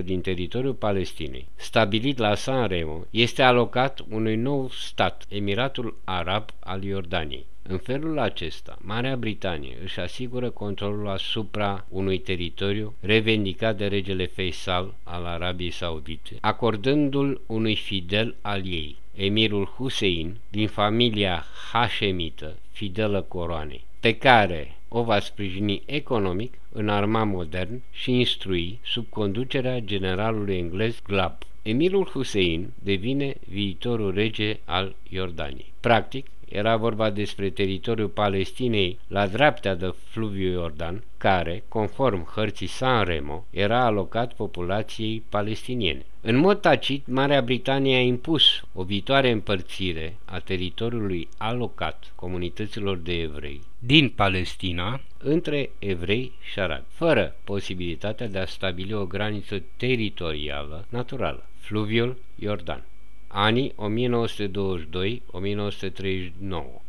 77% din teritoriul Palestinei, stabilit la San Remo, este alocat unui nou stat, Emiratul Arab al Iordaniei. În felul acesta, Marea Britanie își asigură controlul asupra unui teritoriu revendicat de regele Faisal al Arabiei Saudite, acordându-l unui fidel al ei, emirul Hussein, din familia hașemită, fidelă coroanei, pe care o va sprijini economic, înarma modern și instrui sub conducerea generalului englez Glab. Emirul Hussein devine viitorul rege al Iordaniei. Practic, era vorba despre teritoriul Palestinei la dreapta de fluviul Iordan, care, conform hărții San Remo, era alocat populației palestiniene. În mod tacit, Marea Britanie a impus o viitoare împărțire a teritoriului alocat comunităților de evrei din Palestina între evrei și arabi, fără posibilitatea de a stabili o graniță teritorială naturală, fluviul Iordan. Anii 1922-1939.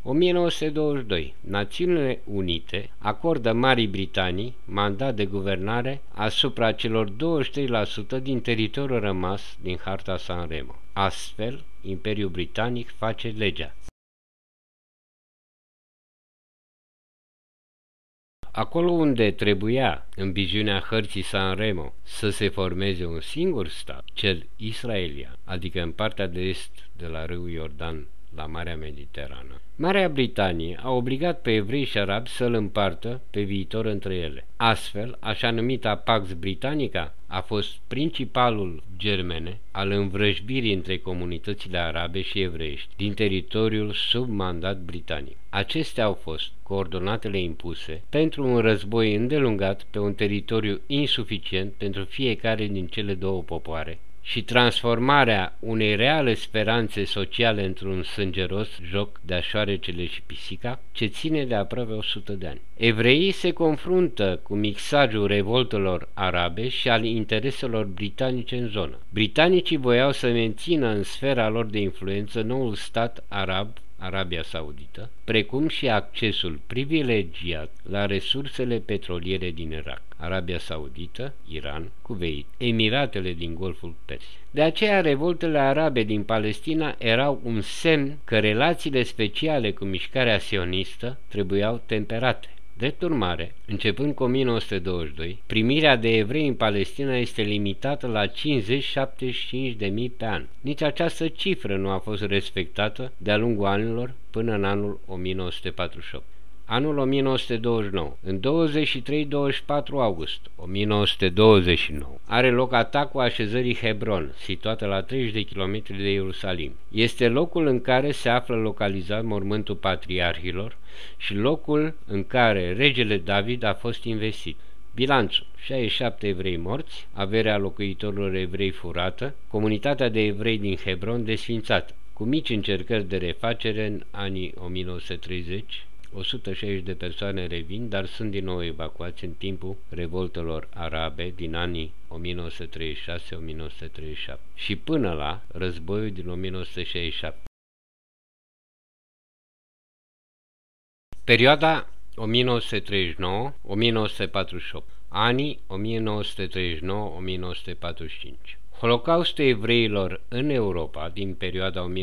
1922. Națiunile Unite acordă Marii Britanii mandat de guvernare asupra celor 23% din teritoriul rămas din harta San Remo. Astfel, Imperiul Britanic face legea. Acolo unde trebuia, în viziunea hărții San Remo, să se formeze un singur stat, cel israelian, adică în partea de est de la râul Iordan la Marea Mediterană, Marea Britanie a obligat pe evrei și arabi să-l împartă pe viitor între ele. Astfel, așa numita Pax Britannica a fost principalul germene al învrăjbirii între comunitățile arabe și evreiești din teritoriul sub mandat britanic. Acestea au fost coordonatele impuse pentru un război îndelungat pe un teritoriu insuficient pentru fiecare din cele două popoare, și transformarea unei reale speranțe sociale într-un sângeros joc de șoarecele și pisica, ce ține de aproape 100 de ani. Evreii se confruntă cu mixajul revoltelor arabe și al intereselor britanice în zonă. Britanicii voiau să mențină în sfera lor de influență noul stat arab, Arabia Saudită, precum și accesul privilegiat la resursele petroliere din Irak, Arabia Saudită, Iran, Kuveit, Emiratele din Golful Persic. De aceea, revoltele arabe din Palestina erau un semn că relațiile speciale cu mișcarea sionistă trebuiau temperate. Drept urmare, începând cu 1922, primirea de evrei în Palestina este limitată la 50-75 de mii pe an. Nici această cifră nu a fost respectată de-a lungul anilor până în anul 1948. Anul 1929, în 23-24 august 1929, are loc atacul așezării Hebron, situată la 30 de kilometri de Ierusalim. Este locul în care se află localizat mormântul patriarhilor și locul în care regele David a fost investit. Bilanțul: 67 evrei morți, averea locuitorilor evrei furată, comunitatea de evrei din Hebron desfințată, cu mici încercări de refacere în anii 1930. 160 de persoane revin, dar sunt din nou evacuați în timpul revoltelor arabe din anii 1936-1937 și până la războiul din 1967. Perioada 1939-1948, anii 1939-1945. Holocaustul evreilor în Europa din perioada 1939-1945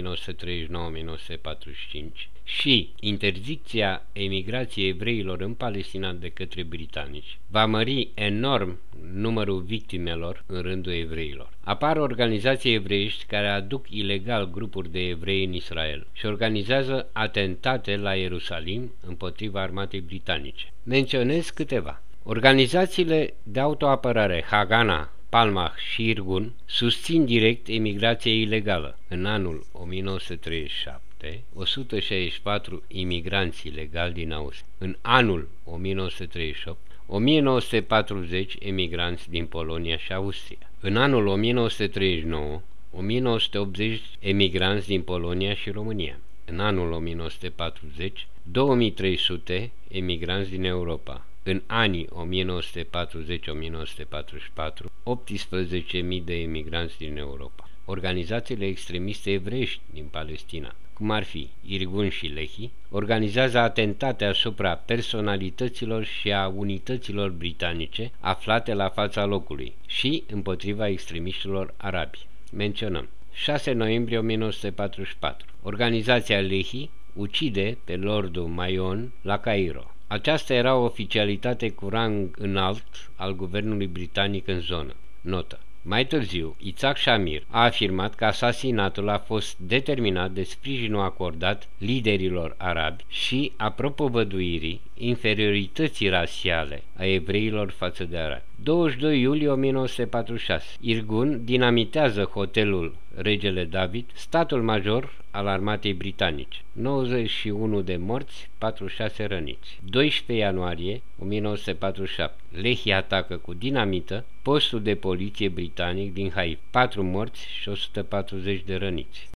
și interzicția emigrației evreilor în Palestina de către britanici va mări enorm numărul victimelor în rândul evreilor. Apar organizații evreiești care aduc ilegal grupuri de evrei în Israel și organizează atentate la Ierusalim împotriva armatei britanice. Menționez câteva. Organizațiile de autoapărare Haganah, Palmach și Irgun susțin direct emigrația ilegală. În anul 1937, 164 imigranți ilegali din Austria. În anul 1938, 1940 emigranți din Polonia și Austria. În anul 1939, 1980 emigranți din Polonia și România. În anul 1940, 2300 emigranți din Europa. În anii 1940-1944, 18.000 de emigranți din Europa. Organizațiile extremiste evreiești din Palestina, cum ar fi Irgun și Lehi, organizează atentate asupra personalităților și a unităților britanice aflate la fața locului și împotriva extremiștilor arabi. Menționăm: 6 noiembrie 1944. Organizația Lehi ucide pe Lordul Mayon la Cairo. Aceasta era o oficialitate cu rang înalt al guvernului britanic în zonă. Notă: mai târziu, Itzhak Shamir a afirmat că asasinatul a fost determinat de sprijinul acordat liderilor arabi și a propovăduirii inferiorității rasiale a evreilor față de arabi. 22 iulie 1946. Irgun dinamitează hotelul Regele David, statul major al armatei britanice. 91 de morți, 46 răniți. 12 ianuarie 1947. Lehi atacă cu dinamită postul de poliție britanic din Haifa. 4 morți și 140 de răniți. –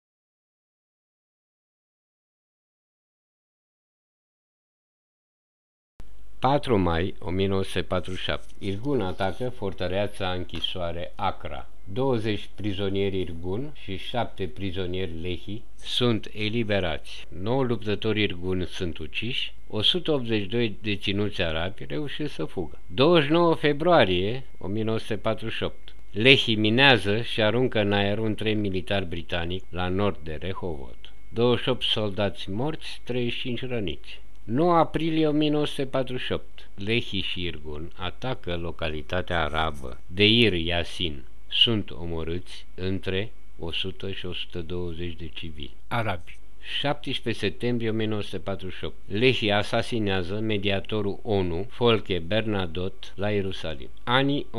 4 mai 1947. Irgun atacă fortăreața închisoare Acra. 20 prizonieri Irgun și 7 prizonieri Lehi sunt eliberați. 9 luptători Irgun sunt uciși, 182 deținuți arabi reușesc să fugă. 29 februarie 1948. Lehi minează și aruncă în aer un tren militar britanic la nord de Rehovot. 28 soldați morți, 35 răniți. 9 aprilie 1948. Lehi și Irgun atacă localitatea arabă Deir Yassin. Sunt omorâți între 100 și 120 de civili arabi. 17 septembrie 1948. Lehi asasinează mediatorul ONU, Folke Bernadotte, la Ierusalim. Anii 1947-1948.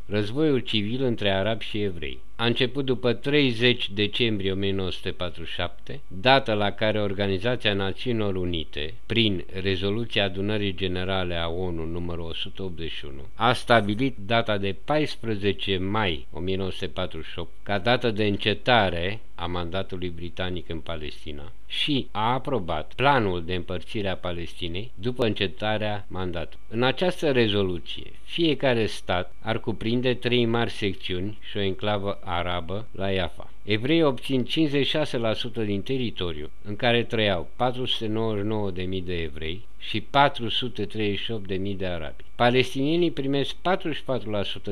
Războiul civil între arabi și evrei. a început după 30 decembrie 1947, dată la care Organizația Națiunilor Unite, prin rezoluția Adunării Generale a ONU numărul 181, a stabilit data de 14 mai 1948 ca dată de încetare a mandatului britanic în Palestina și a aprobat planul de împărțire a Palestinei după încetarea mandatului. În această rezoluție, fiecare stat ar cuprinde 3 mari secțiuni și o enclavă arabă la Jaffa. Evreii obțin 56% din teritoriu, în care trăiau 499.000 de evrei și 438.000 de arabi. Palestinienii primesc 44%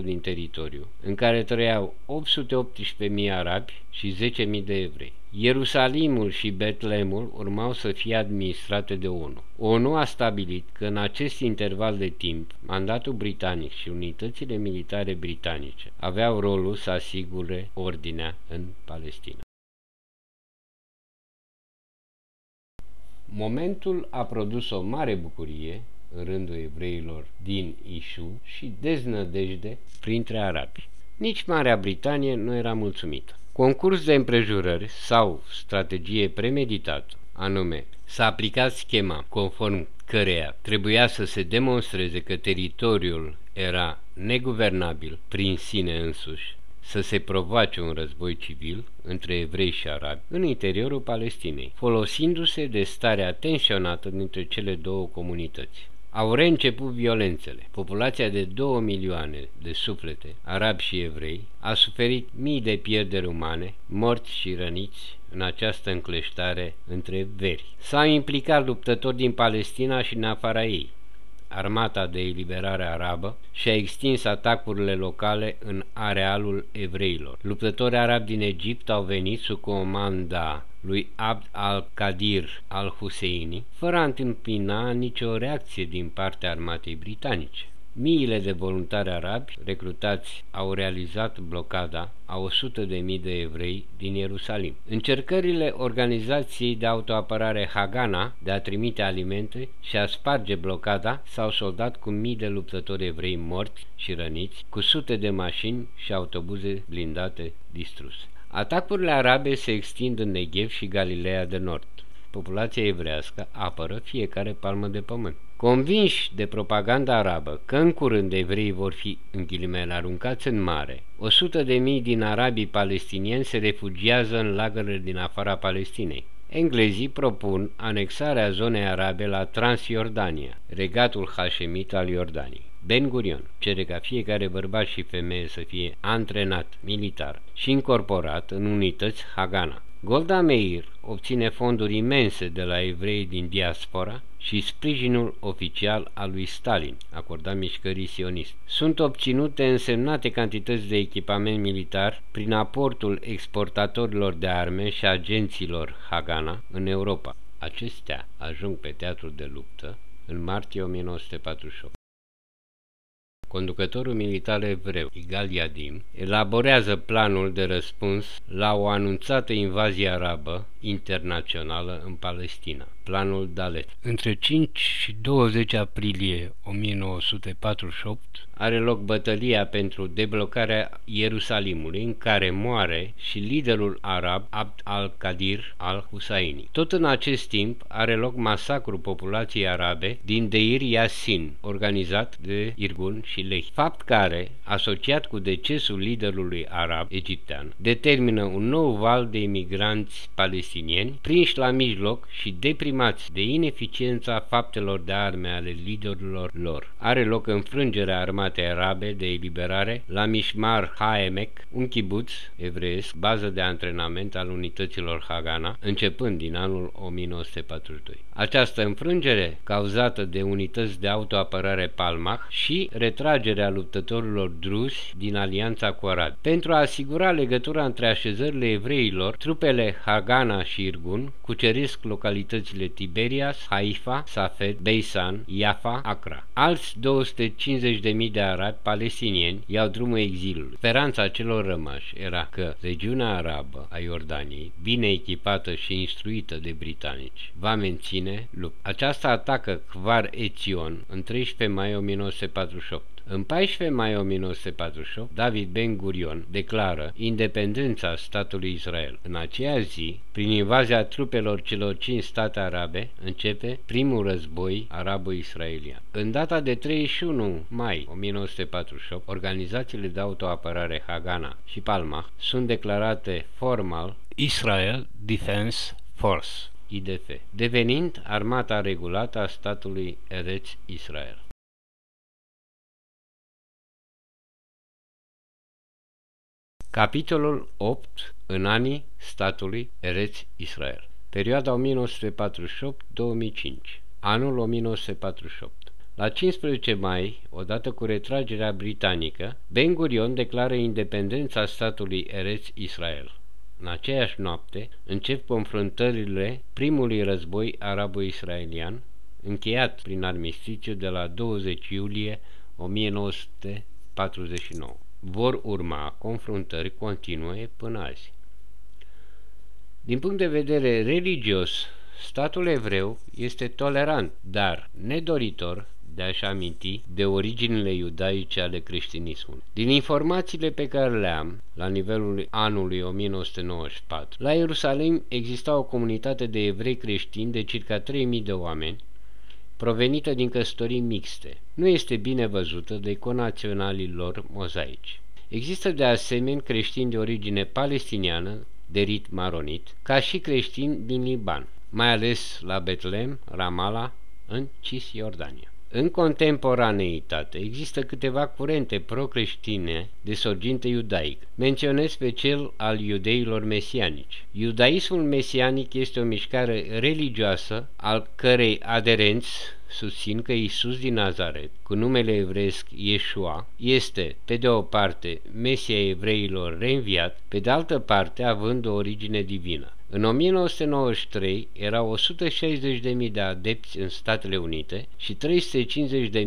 din teritoriu, în care trăiau 818.000 arabi și 10.000 de evrei. Ierusalimul și Betlemul urmau să fie administrate de ONU. ONU a stabilit că în acest interval de timp, mandatul britanic și unitățile militare britanice aveau rolul să asigure ordinea în Palestina. Momentul a produs o mare bucurie în rândul evreilor din Ișu și deznădejde printre arabi. Nici Marea Britanie nu era mulțumită. Concurs de împrejurări sau strategie premeditată, anume s-a aplicat schema conform căreia trebuia să se demonstreze că teritoriul era neguvernabil prin sine însuși, să se provoace un război civil între evrei și arabi în interiorul Palestinei, folosindu-se de starea tensionată dintre cele două comunități. Au reînceput violențele. Populația de 2 milioane de suflete, arabi și evrei, a suferit mii de pierderi umane, morți și răniți în această încleștare între veri. S-au implicat luptători din Palestina și în afara ei. Armata de eliberare arabă și-a extins atacurile locale în arealul evreilor. Luptători arabi din Egipt au venit sub comanda lui Abd al-Qadir al-Husseini, fără a întâmpina nicio reacție din partea armatei britanice. Miile de voluntari arabi recrutați au realizat blocada a 100.000 de evrei din Ierusalim. Încercările organizației de autoapărare Haganah de a trimite alimente și a sparge blocada s-au soldat cu mii de luptători evrei morți și răniți, cu sute de mașini și autobuze blindate distruse. Atacurile arabe se extind în Negev și Galileea de Nord. Populația evrească apără fiecare palmă de pământ. Convinși de propaganda arabă că în curând evreii vor fi, în ghilimele, aruncați în mare, 100.000 din arabii palestinieni se refugiază în lagărele din afara Palestinei. Englezii propun anexarea zonei arabe la Transjordania, regatul hașemit al Iordaniei. Ben Gurion cere ca fiecare bărbat și femeie să fie antrenat militar și incorporat în unități Haganah. Golda Meir obține fonduri imense de la evrei din diaspora și sprijinul oficial al lui Stalin, acordat mișcării sioniste. Sunt obținute însemnate cantități de echipament militar prin aportul exportatorilor de arme și agenților Haganah în Europa. Acestea ajung pe teatrul de luptă în martie 1948. Conducătorul militar evreu, Igal Yadim, elaborează planul de răspuns la o anunțată invazie arabă internațională în Palestina, planul Dalet. Între 5 și 20 aprilie 1948 are loc bătălia pentru deblocarea Ierusalimului, în care moare și liderul arab Abd al-Qadir al-Husseini. Tot în acest timp are loc masacrul populației arabe din Deir Yassin, organizat de Irgun și Lehi, fapt care, asociat cu decesul liderului arab egiptean, determină un nou val de imigranți palestinieni prinși la mijloc și deprimați de ineficiența faptelor de arme ale liderilor lor. Are loc înfrângerea armatei arabe de eliberare la Mishmar HaEmek, un kibuț evreiesc, bază de antrenament al unităților Haganah, începând din anul 1942. Această înfrângere, cauzată de unități de autoapărare Palmach și retragerea luptătorilor druzi din alianța cu arabi. Pentru a asigura legătura între așezările evreilor, trupele Haganah și Irgun cuceresc localitățile Tiberias, Haifa, Safed, Beisan, Jaffa, Acra. Alți 250.000 de arabi palestinieni iau drumul exilului. Speranța celor rămași era că regiunea arabă a Iordaniei, bine echipată și instruită de britanici, va menține lupta. Aceasta atacă Kfar Etzion în 13 mai 1948. În 14 mai 1948, David Ben Gurion declară independența statului Israel. În aceea zi, prin invazia trupelor celor 5 state arabe, începe primul război arabo-israelian. În data de 31 mai 1948, organizațiile de autoapărare Haganah și Palmach sunt declarate formal Israel Defense Force, IDF, devenind armata regulată a statului Eretz Israel. Capitolul 8. În anii statului Eretz Israel. Perioada 1948-2005. Anul 1948. La 15 mai, odată cu retragerea britanică, Ben Gurion declară independența statului Eretz Israel. În aceeași noapte încep confruntările primului război arabo-israelian, încheiat prin armistițiu de la 20 iulie 1949. Vor urma confruntări continue până azi. Din punct de vedere religios, statul evreu este tolerant, dar nedoritor de a-și aminti de originile iudaice ale creștinismului. Din informațiile pe care le am, la nivelul anului 1994, la Ierusalim exista o comunitate de evrei creștini de circa 3000 de oameni, provenită din căsătorii mixte. Nu este bine văzută de conaționalii lor mozaici. Există de asemenea creștini de origine palestiniană, de rit maronit, ca și creștini din Liban, mai ales la Betlehem, Ramallah, în Cisjordania. În contemporaneitate există câteva curente pro-creștine de sorginte iudaică. Menționez pe cel al iudeilor mesianici. Iudaismul mesianic este o mișcare religioasă al cărei aderenți susțin că Iisus din Nazaret, cu numele evreiesc Yeshua, este, pe de o parte, Mesia evreilor reînviat, pe de altă parte, având o origine divină. În 1993 erau 160.000 de adepți în Statele Unite și 350.000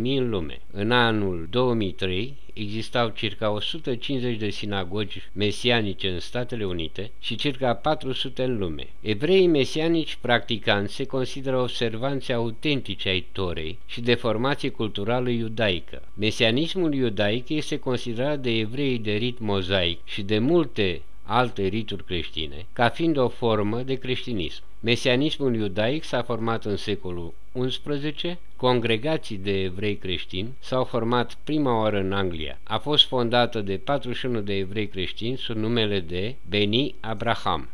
în lume. În anul 2003 existau circa 150 de sinagogi mesianice în Statele Unite și circa 400 în lume. Evreii mesianici practicanți se consideră observanți autentici ai Torei și de formație culturală iudaică. Mesianismul iudaic este considerat de evrei de rit mozaic și de multe alte rituri creștine, ca fiind o formă de creștinism. Mesianismul iudaic s-a format în secolul XI, congregații de evrei creștini s-au format prima oară în Anglia. A fost fondată de 41 de evrei creștini sub numele de Beni Abraham.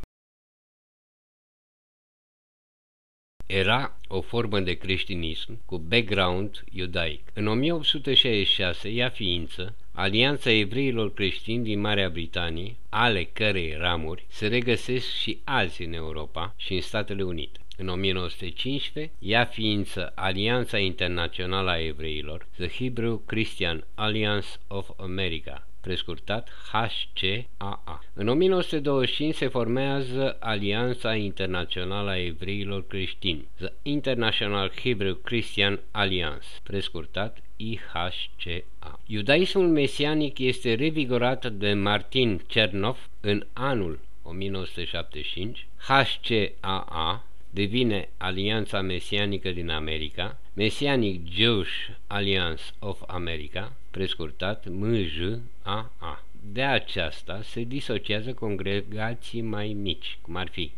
Era o formă de creștinism cu background iudaic. În 1866 ia ființă Alianța Evreilor Creștini din Marea Britanie, ale cărei ramuri se regăsesc și azi în Europa și în Statele Unite. În 1915 ia ființă Alianța Internațională a Evreilor, The Hebrew Christian Alliance of America, prescurtat HCAA. În 1925 se formează Alianța Internațională a Evreilor Creștini, The International Hebrew Christian Alliance, prescurtat IHCA. Iudaismul mesianic este revigorat de Martin Chernoff în anul 1975. HCAA devine Alianța Mesianică din America, Messianic Jewish Alliance of America, prescurtat MJAA. De aceasta se disociază congregații mai mici, cum ar fi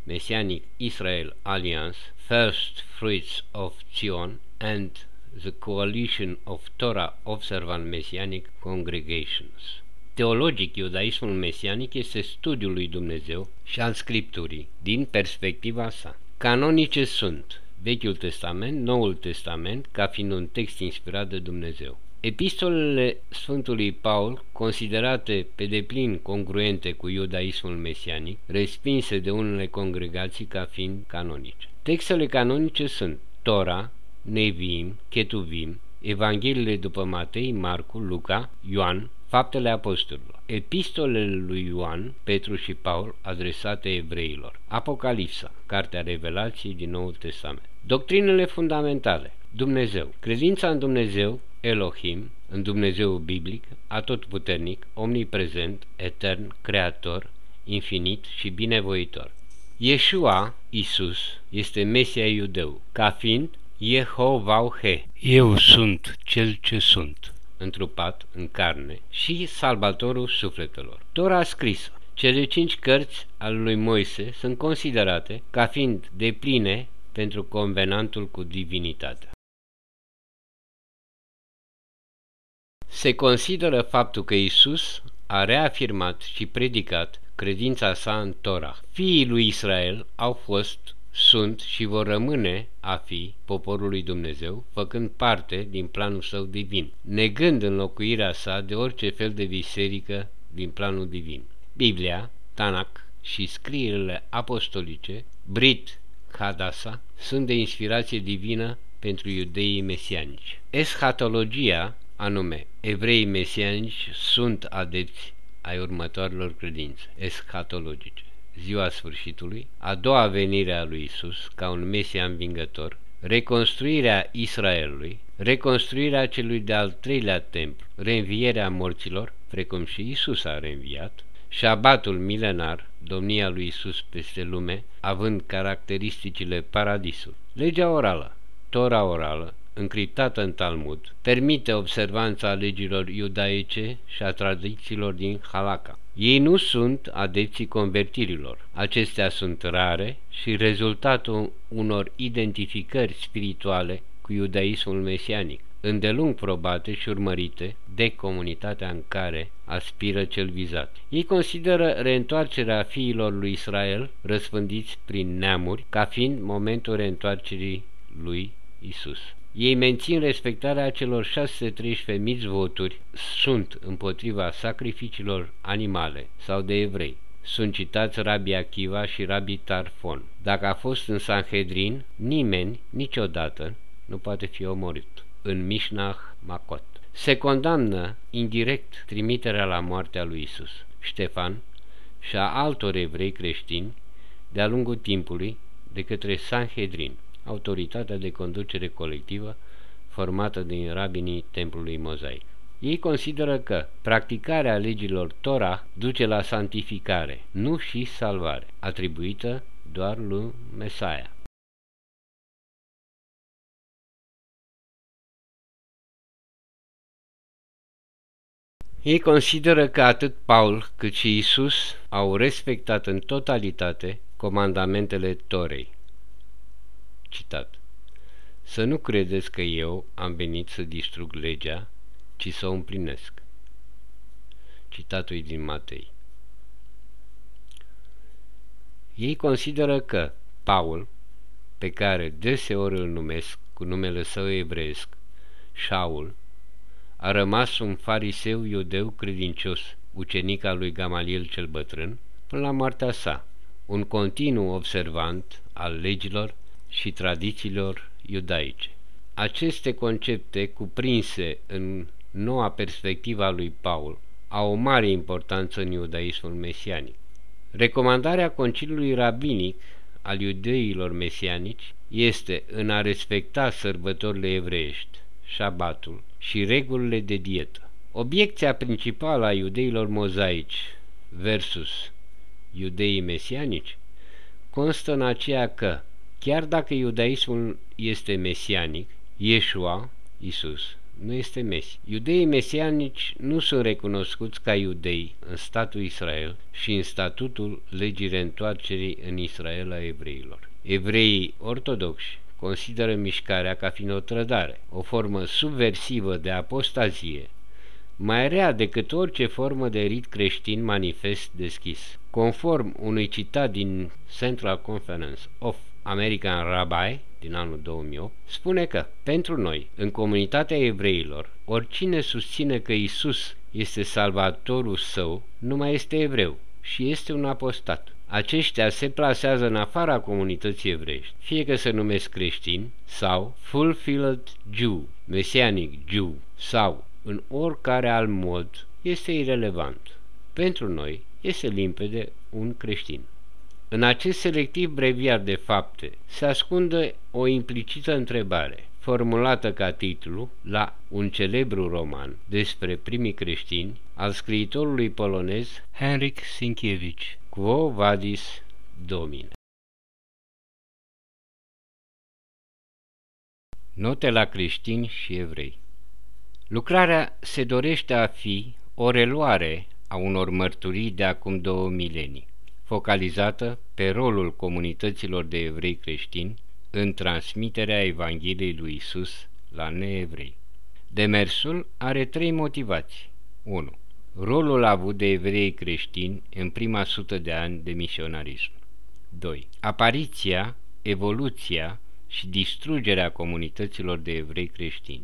Messianic Israel Alliance, First Fruits of Zion and the Coalition of Torah Observant Messianic Congregations. Teologic, iudaismul mesianic este studiul lui Dumnezeu și al Scripturii, din perspectiva sa. Canonice sunt Vechiul Testament, Noul Testament, ca fiind un text inspirat de Dumnezeu. Epistolele Sfântului Paul, considerate pe deplin congruente cu iudaismul mesianic, respinse de unele congregații ca fiind canonice. Textele canonice sunt Tora, Neviim, Ketuvim, Evangheliile după Matei, Marcu, Luca, Ioan, Faptele Apostolilor, epistolele lui Ioan, Petru și Paul adresate evreilor, Apocalipsa, Cartea Revelației din Noul Testament. Doctrinele fundamentale: Dumnezeu, credința în Dumnezeu, Elohim, în Dumnezeu biblic, atotputernic, omniprezent, etern, creator, infinit și binevoitor. Yeshua, Isus, este Mesia iudeu, ca fiind Yehovah-He. Eu sunt cel ce sunt. întrupat în carne și salvatorul sufletelor. Tora scrisă. Cele 5 cărți ale lui Moise sunt considerate ca fiind depline pentru convenantul cu divinitatea. Se consideră faptul că Iisus a reafirmat și predicat credința sa în Tora. Fiii lui Israel au fost, sunt și vor rămâne a fi poporul lui Dumnezeu, făcând parte din planul său divin, negând înlocuirea sa de orice fel de biserică din planul divin. Biblia, Tanakh și scrierile apostolice, Brit Hadasa, sunt de inspirație divină pentru iudeii mesianici. Eschatologia, anume evreii mesianici, sunt adepți ai următoarelor credințe eschatologice: ziua sfârșitului, a doua venire a lui Isus ca un Mesia învingător, reconstruirea Israelului, reconstruirea celui de-al treilea templu, reînvierea morților, precum și Isus a reînviat, șabatul milenar, domnia lui Isus peste lume, având caracteristicile paradisului. Legea orală, Tora orală, încriptată în Talmud, permite observanța legilor iudaice și a tradițiilor din Halakha. Ei nu sunt adepții convertirilor. Acestea sunt rare și rezultatul unor identificări spirituale cu iudaismul mesianic, îndelung probate și urmărite de comunitatea în care aspiră cel vizat. Ei consideră reîntoarcerea fiilor lui Israel, răspândiți prin neamuri, ca fiind momentul reîntoarcerii lui Isus. Ei mențin respectarea celor 613 mitzvoturi, sunt împotriva sacrificiilor animale sau de evrei. Sunt citați Rabbi Akiva și Rabbi Tarfon. Dacă a fost în Sanhedrin, nimeni niciodată nu poate fi omorât. În Mishnah Makot se condamnă indirect trimiterea la moartea lui Isus, Ștefan și a altor evrei creștini de-a lungul timpului de către Sanhedrin, autoritatea de conducere colectivă formată din rabinii templului mozaic. Ei consideră că practicarea legilor Torah duce la santificare, nu și salvare, atribuită doar lui Mesaia. Ei consideră că atât Paul cât și Isus au respectat în totalitate comandamentele Torei. Citat: să nu credeți că eu am venit să distrug legea, ci să o împlinesc. Citatul din Matei. Ei consideră că Paul, pe care deseori îl numesc cu numele său evreiesc, Shaul, a rămas un fariseu iudeu credincios, ucenic al lui Gamaliel cel bătrân, până la moartea sa, un continuu observant al legilor și tradițiilor iudaice. Aceste concepte, cuprinse în noua perspectivă a lui Paul, au o mare importanță în iudaismul mesianic. Recomandarea Conciliului Rabinic al iudeilor mesianici este în a respecta sărbătorile evreiești, șabatul și regulile de dietă. Obiecția principală a iudeilor mozaici versus iudeii mesianici constă în aceea că, chiar dacă iudaismul este mesianic, Yeshua, Isus, nu este Mesia. Iudeii mesianici nu sunt recunoscuți ca iudei în statul Israel și în statutul legii reîntoarcerii în Israel a evreilor. Evreii ortodoxi consideră mișcarea ca fiind o trădare, o formă subversivă de apostazie, mai rea decât orice formă de rit creștin manifest deschis. Conform unui citat din Central Conference of American Rabbi din anul 2008, spune că, pentru noi, în comunitatea evreilor, oricine susține că Isus este salvatorul său, nu mai este evreu și este un apostat. Aceștia se plasează în afara comunității evreiești, fie că se numesc creștini sau fulfilled Jew, mesianic Jew, sau în oricare alt mod, este irelevant. Pentru noi este limpede un creștin. În acest selectiv breviar de fapte se ascunde o implicită întrebare, formulată ca titlu la un celebru roman despre primii creștini al scriitorului polonez Henryk Sienkiewicz, Quo Vadis Domine. Note la creștini și evrei. Lucrarea se dorește a fi o reluare a unor mărturii de acum 2 milenii, focalizată pe rolul comunităților de evrei creștini în transmiterea Evangheliei lui Isus la neevrei. Demersul are 3 motivații. 1. Rolul avut de evrei creștini în prima 100 de ani de misionarism. 2. Apariția, evoluția și distrugerea comunităților de evrei creștini.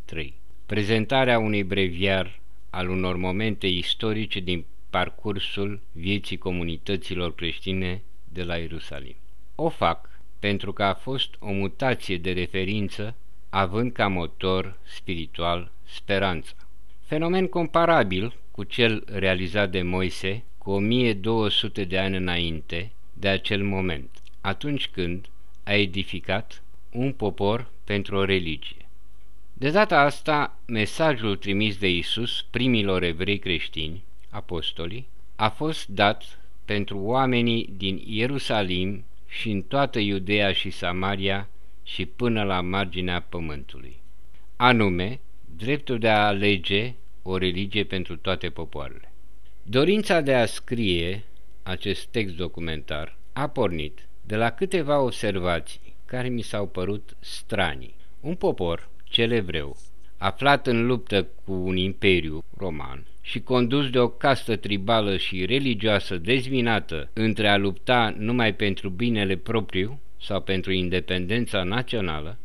3. Prezentarea unui breviar al unor momente istorice din parcursul vieții comunităților creștine de la Ierusalim. O fac pentru că a fost o mutație de referință, având ca motor spiritual speranța. Fenomen comparabil cu cel realizat de Moise cu 1200 de ani înainte de acel moment, atunci când a edificat un popor pentru o religie. De data asta, mesajul trimis de Isus primilor evrei creștini, apostolii, a fost dat pentru oamenii din Ierusalim și în toată Iudeea și Samaria și până la marginea pământului, anume dreptul de a alege o religie pentru toate popoarele. Dorința de a scrie acest text documentar a pornit de la câteva observații care mi s-au părut stranii. Un popor, cel evreu, aflat în luptă cu un imperiu roman și condus de o castă tribală și religioasă dezvinată între a lupta numai pentru binele propriu sau pentru independența națională,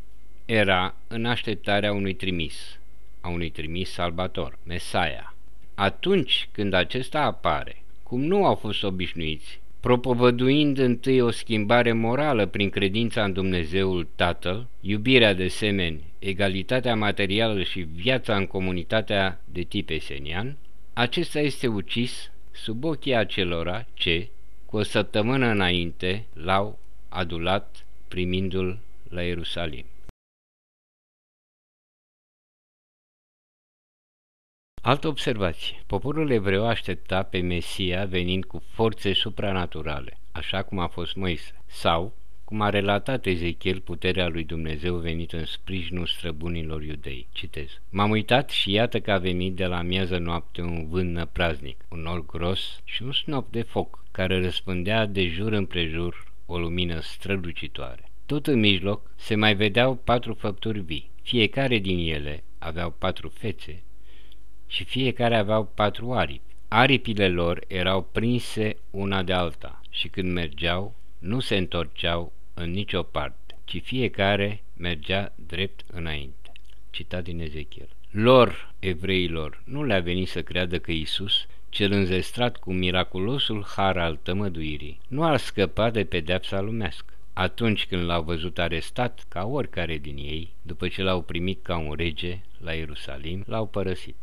era în așteptarea unui trimis salvator, Mesaia. Atunci când acesta apare, cum nu au fost obișnuiți, propovăduind întâi o schimbare morală prin credința în Dumnezeul Tatăl, iubirea de semeni, egalitatea materială și viața în comunitatea de tip esenian, acesta este ucis sub ochii acelora ce, cu o săptămână înainte, l-au adulat primindu-l la Ierusalim. Altă observație. Poporul evreu aștepta pe Mesia venind cu forțe supranaturale, așa cum a fost Moise, sau, cum a relatat Ezechiel, puterea lui Dumnezeu venit în sprijinul străbunilor iudei. Citez. M-am uitat și iată că a venit de la miază noapte un vânt năpraznic, un nor gros și un snop de foc, care răspândea de jur împrejur o lumină strălucitoare. Tot în mijloc se mai vedeau 4 făpturi vii. Fiecare din ele aveau 4 fețe și fiecare aveau 4 aripi. Aripile lor erau prinse una de alta și când mergeau, nu se întorceau în nicio parte, ci fiecare mergea drept înainte. Citat din Ezechiel. Lor, evreilor, nu le-a venit să creadă că Isus, cel înzestrat cu miraculosul har al tămăduirii, nu a scăpat de pedeapsa lumească. Atunci când l-au văzut arestat, ca oricare din ei, după ce l-au primit ca un rege la Ierusalim, l-au părăsit.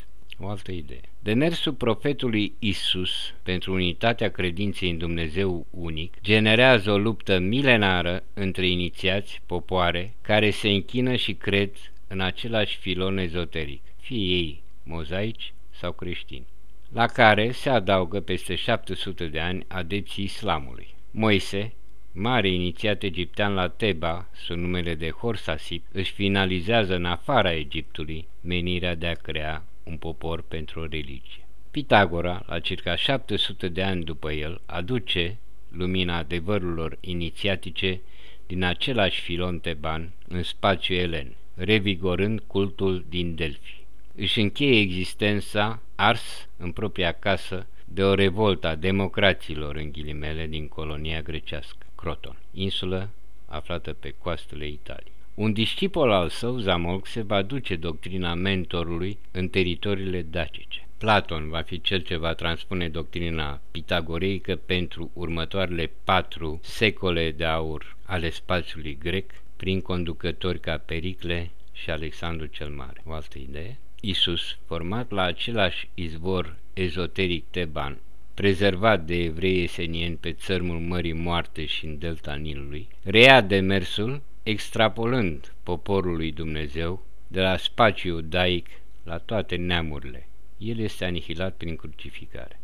O altă idee. Demersul profetului Isus pentru unitatea credinței în Dumnezeu unic generează o luptă milenară între inițiați, popoare, care se închină și cred în același filon ezoteric, fie ei mozaici sau creștini, la care se adaugă peste 700 de ani adepții islamului. Moise, mare inițiat egiptean la Teba, sub numele de Horsasip, își finalizează în afara Egiptului menirea de a crea un popor pentru o religie. Pitagora, la circa 700 de ani după el, aduce lumina adevărurilor inițiatice din același filon teban în spațiu elen, revigorând cultul din Delphi. Își încheie existența ars în propria casă de o revoltă a democraților, în ghilimele, din colonia grecească, Croton, insulă aflată pe coastele Italiei. Un discipol al său, Zamolc, se va duce doctrina mentorului în teritoriile dacice. Platon va fi cel ce va transpune doctrina pitagoreică pentru următoarele 4 secole de aur ale spațiului grec, prin conducători ca Pericle și Alexandru cel Mare. O altă idee? Isus, format la același izvor ezoteric teban, prezervat de evrei esenieni pe țărmul Mării Moarte și în delta Nilului, reia demersul extrapolând poporul lui Dumnezeu de la spațiul iudaic la toate neamurile. El este anihilat prin crucificare.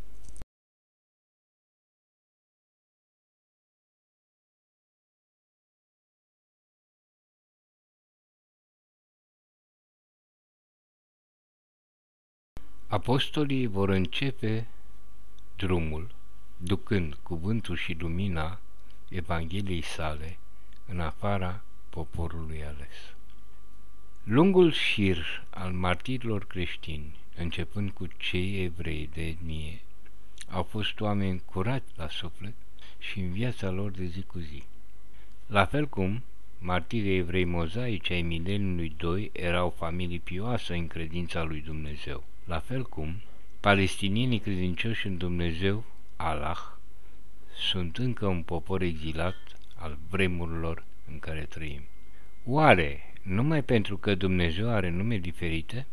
Apostolii vor începe drumul, ducând cuvântul și lumina Evangheliei sale în afara poporului ales. Lungul șir al martirilor creștini, începând cu cei evrei de etnie, au fost oameni curați la suflet și în viața lor de zi cu zi. La fel cum martirii evrei mozaici ai mileniului 2 erau familii pioase în credința lui Dumnezeu. La fel cum palestinienii credincioși în Dumnezeu, Allah, sunt încă un popor exilat al vremurilor în care trăim. Oare, numai pentru că Dumnezeu are nume diferite,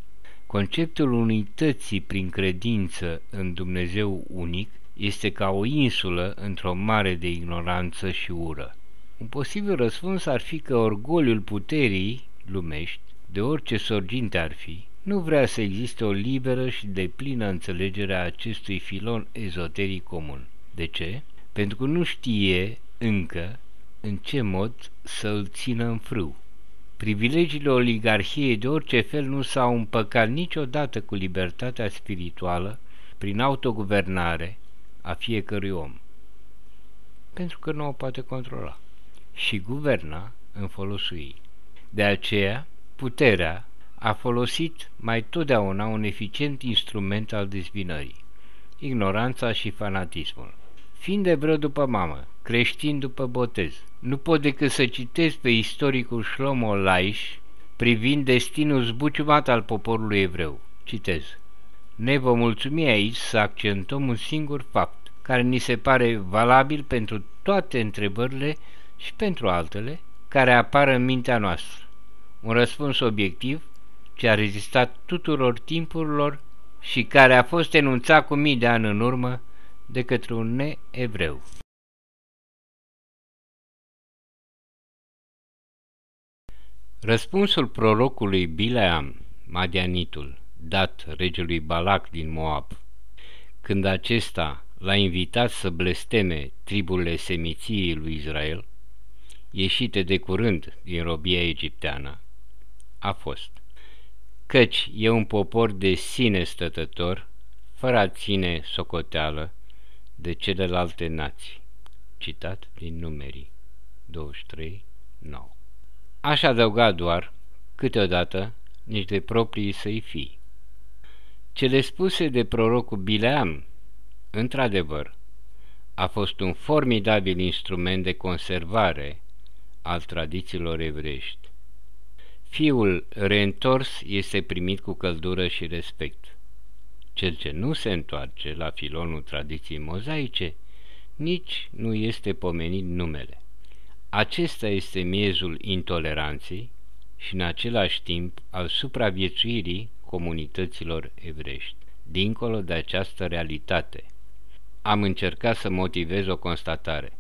conceptul unității prin credință în Dumnezeu unic este ca o insulă într-o mare de ignoranță și ură? Un posibil răspuns ar fi că orgoliul puterii lumești, de orice sorginte ar fi, nu vrea să existe o liberă și deplină înțelegere a acestui filon ezoteric comun. De ce? Pentru că nu știe încă în ce mod să îl țină în frâu. Privilegiile oligarhiei de orice fel nu s-au împăcat niciodată cu libertatea spirituală prin autoguvernare a fiecărui om, pentru că nu o poate controla și guverna în folosul ei. De aceea, puterea a folosit mai totdeauna un eficient instrument al dezbinării, ignoranța și fanatismul. Fiind evreu după mamă, creștin după botez, nu pot decât să citesc pe istoricul Shlomo Laish privind destinul zbuciumat al poporului evreu. Citez: ne vom mulțumi aici să accentuăm un singur fapt, care ni se pare valabil pentru toate întrebările și pentru altele care apar în mintea noastră. Un răspuns obiectiv ce a rezistat tuturor timpurilor și care a fost enunțat cu mii de ani în urmă de către un neevreu. Răspunsul prorocului Bileam, Madianitul, dat regelui Balac din Moab, când acesta l-a invitat să blesteme triburile semiției lui Israel, ieșite de curând din robia egipteană, a fost: căci e un popor de sine stătător, fără a ține socoteală de celelalte nații. Citat din Numerii 23:9. Aș adăuga doar, câteodată, nici de proprii săi fii. Cele spuse de prorocul Bileam, într-adevăr, a fost un formidabil instrument de conservare al tradițiilor evreiești. Fiul reîntors este primit cu căldură și respect. Cel ce nu se întoarce la filonul tradiției mozaice, nici nu este pomenit numele. Acesta este miezul intoleranței și în același timp al supraviețuirii comunităților evreiești. Dincolo de această realitate, am încercat să motivez o constatare: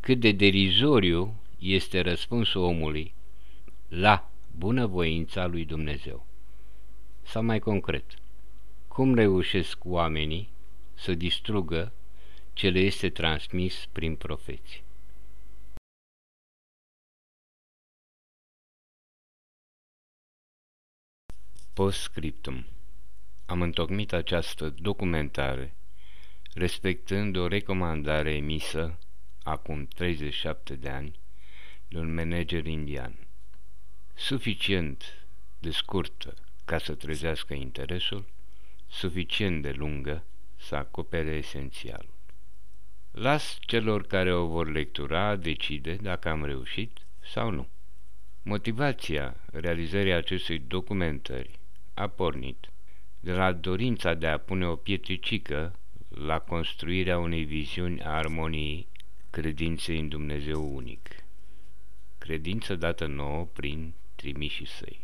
cât de derizoriu este răspunsul omului la bunăvoința lui Dumnezeu. Sau mai concret, cum reușesc oamenii să distrugă ce le este transmis prin profeți. Postscriptum. Am întocmit această documentare respectând o recomandare emisă acum 37 de ani de un manager indian, suficient de scurtă ca să trezească interesul, suficient de lungă să acopere esențialul. Las celor care o vor lectura decide dacă am reușit sau nu. Motivația realizării acestei documentări a pornit de la dorința de a pune o pietricică la construirea unei viziuni a armoniei credinței în Dumnezeu unic, credință dată nouă prin trimișii săi.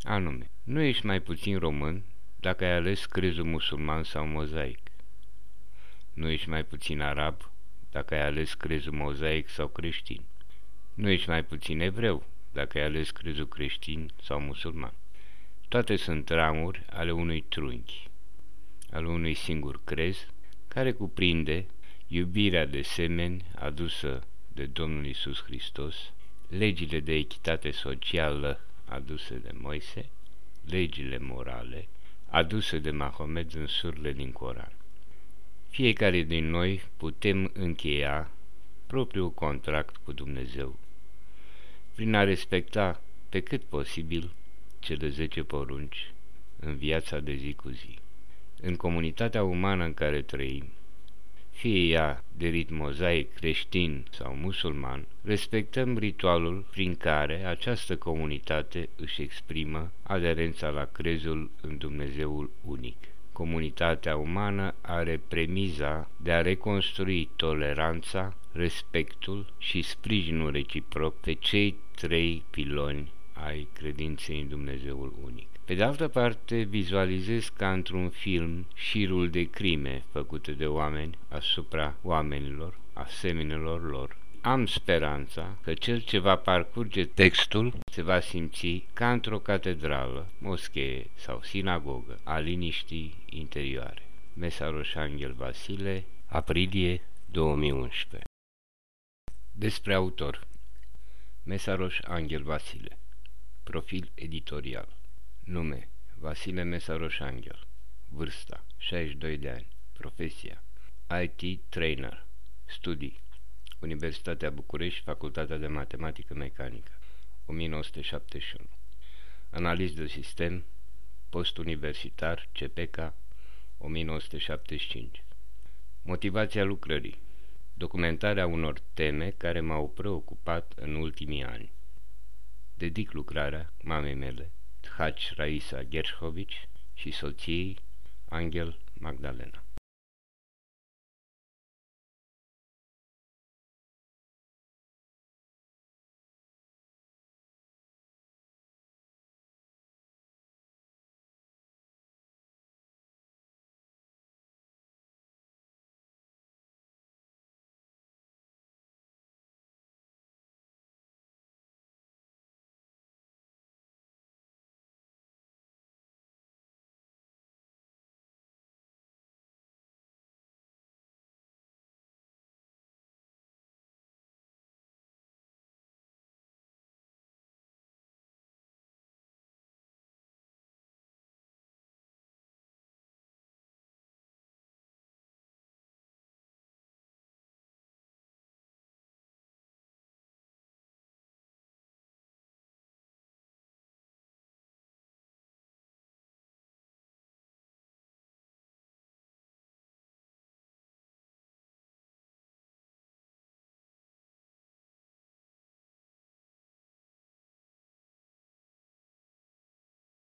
Anume, nu ești mai puțin român dacă ai ales crezul musulman sau mozaic. Nu ești mai puțin arab dacă ai ales crezul mozaic sau creștin. Nu ești mai puțin evreu dacă ai ales crezul creștin sau musulman. Toate sunt ramuri ale unui trunchi, al unui singur crez, care cuprinde iubirea de semeni adusă de Domnul Iisus Hristos, legile de echitate socială aduse de Moise, legile morale aduse de Mahomet în surile din Coran. Fiecare din noi putem încheia propriul contract cu Dumnezeu prin a respecta pe cât posibil cele 10 porunci în viața de zi cu zi. În comunitatea umană în care trăim, fie ea de rit mozaic, creștin sau musulman, respectăm ritualul prin care această comunitate își exprimă aderența la crezul în Dumnezeul unic. Comunitatea umană are premiza de a reconstrui toleranța, respectul și sprijinul reciproc pe cei 3 piloni ai credinței în Dumnezeul unic. Pe de altă parte, vizualizez ca într-un film șirul de crime făcute de oameni asupra oamenilor, asemenilor lor. Am speranța că cel ce va parcurge textul se va simți ca într-o catedrală, moschee sau sinagogă a liniștii interioare. Mesaroș Anghel Vasile, aprilie 2011. Despre autor. Mesaroș Anghel Vasile. Profil editorial. Nume: Vasile Mesaroș Anghel. Vârsta: 62 de ani. Profesia: IT trainer. Studii: Universitatea București, Facultatea de Matematică Mecanică, 1971. Analiz de sistem, postuniversitar, CPK, 1975. Motivația lucrării: documentarea unor teme care m-au preocupat în ultimii ani. Dedic lucrarea mamei mele, Thaci Raisa Gershovici, și soției, Anghel Magdalena.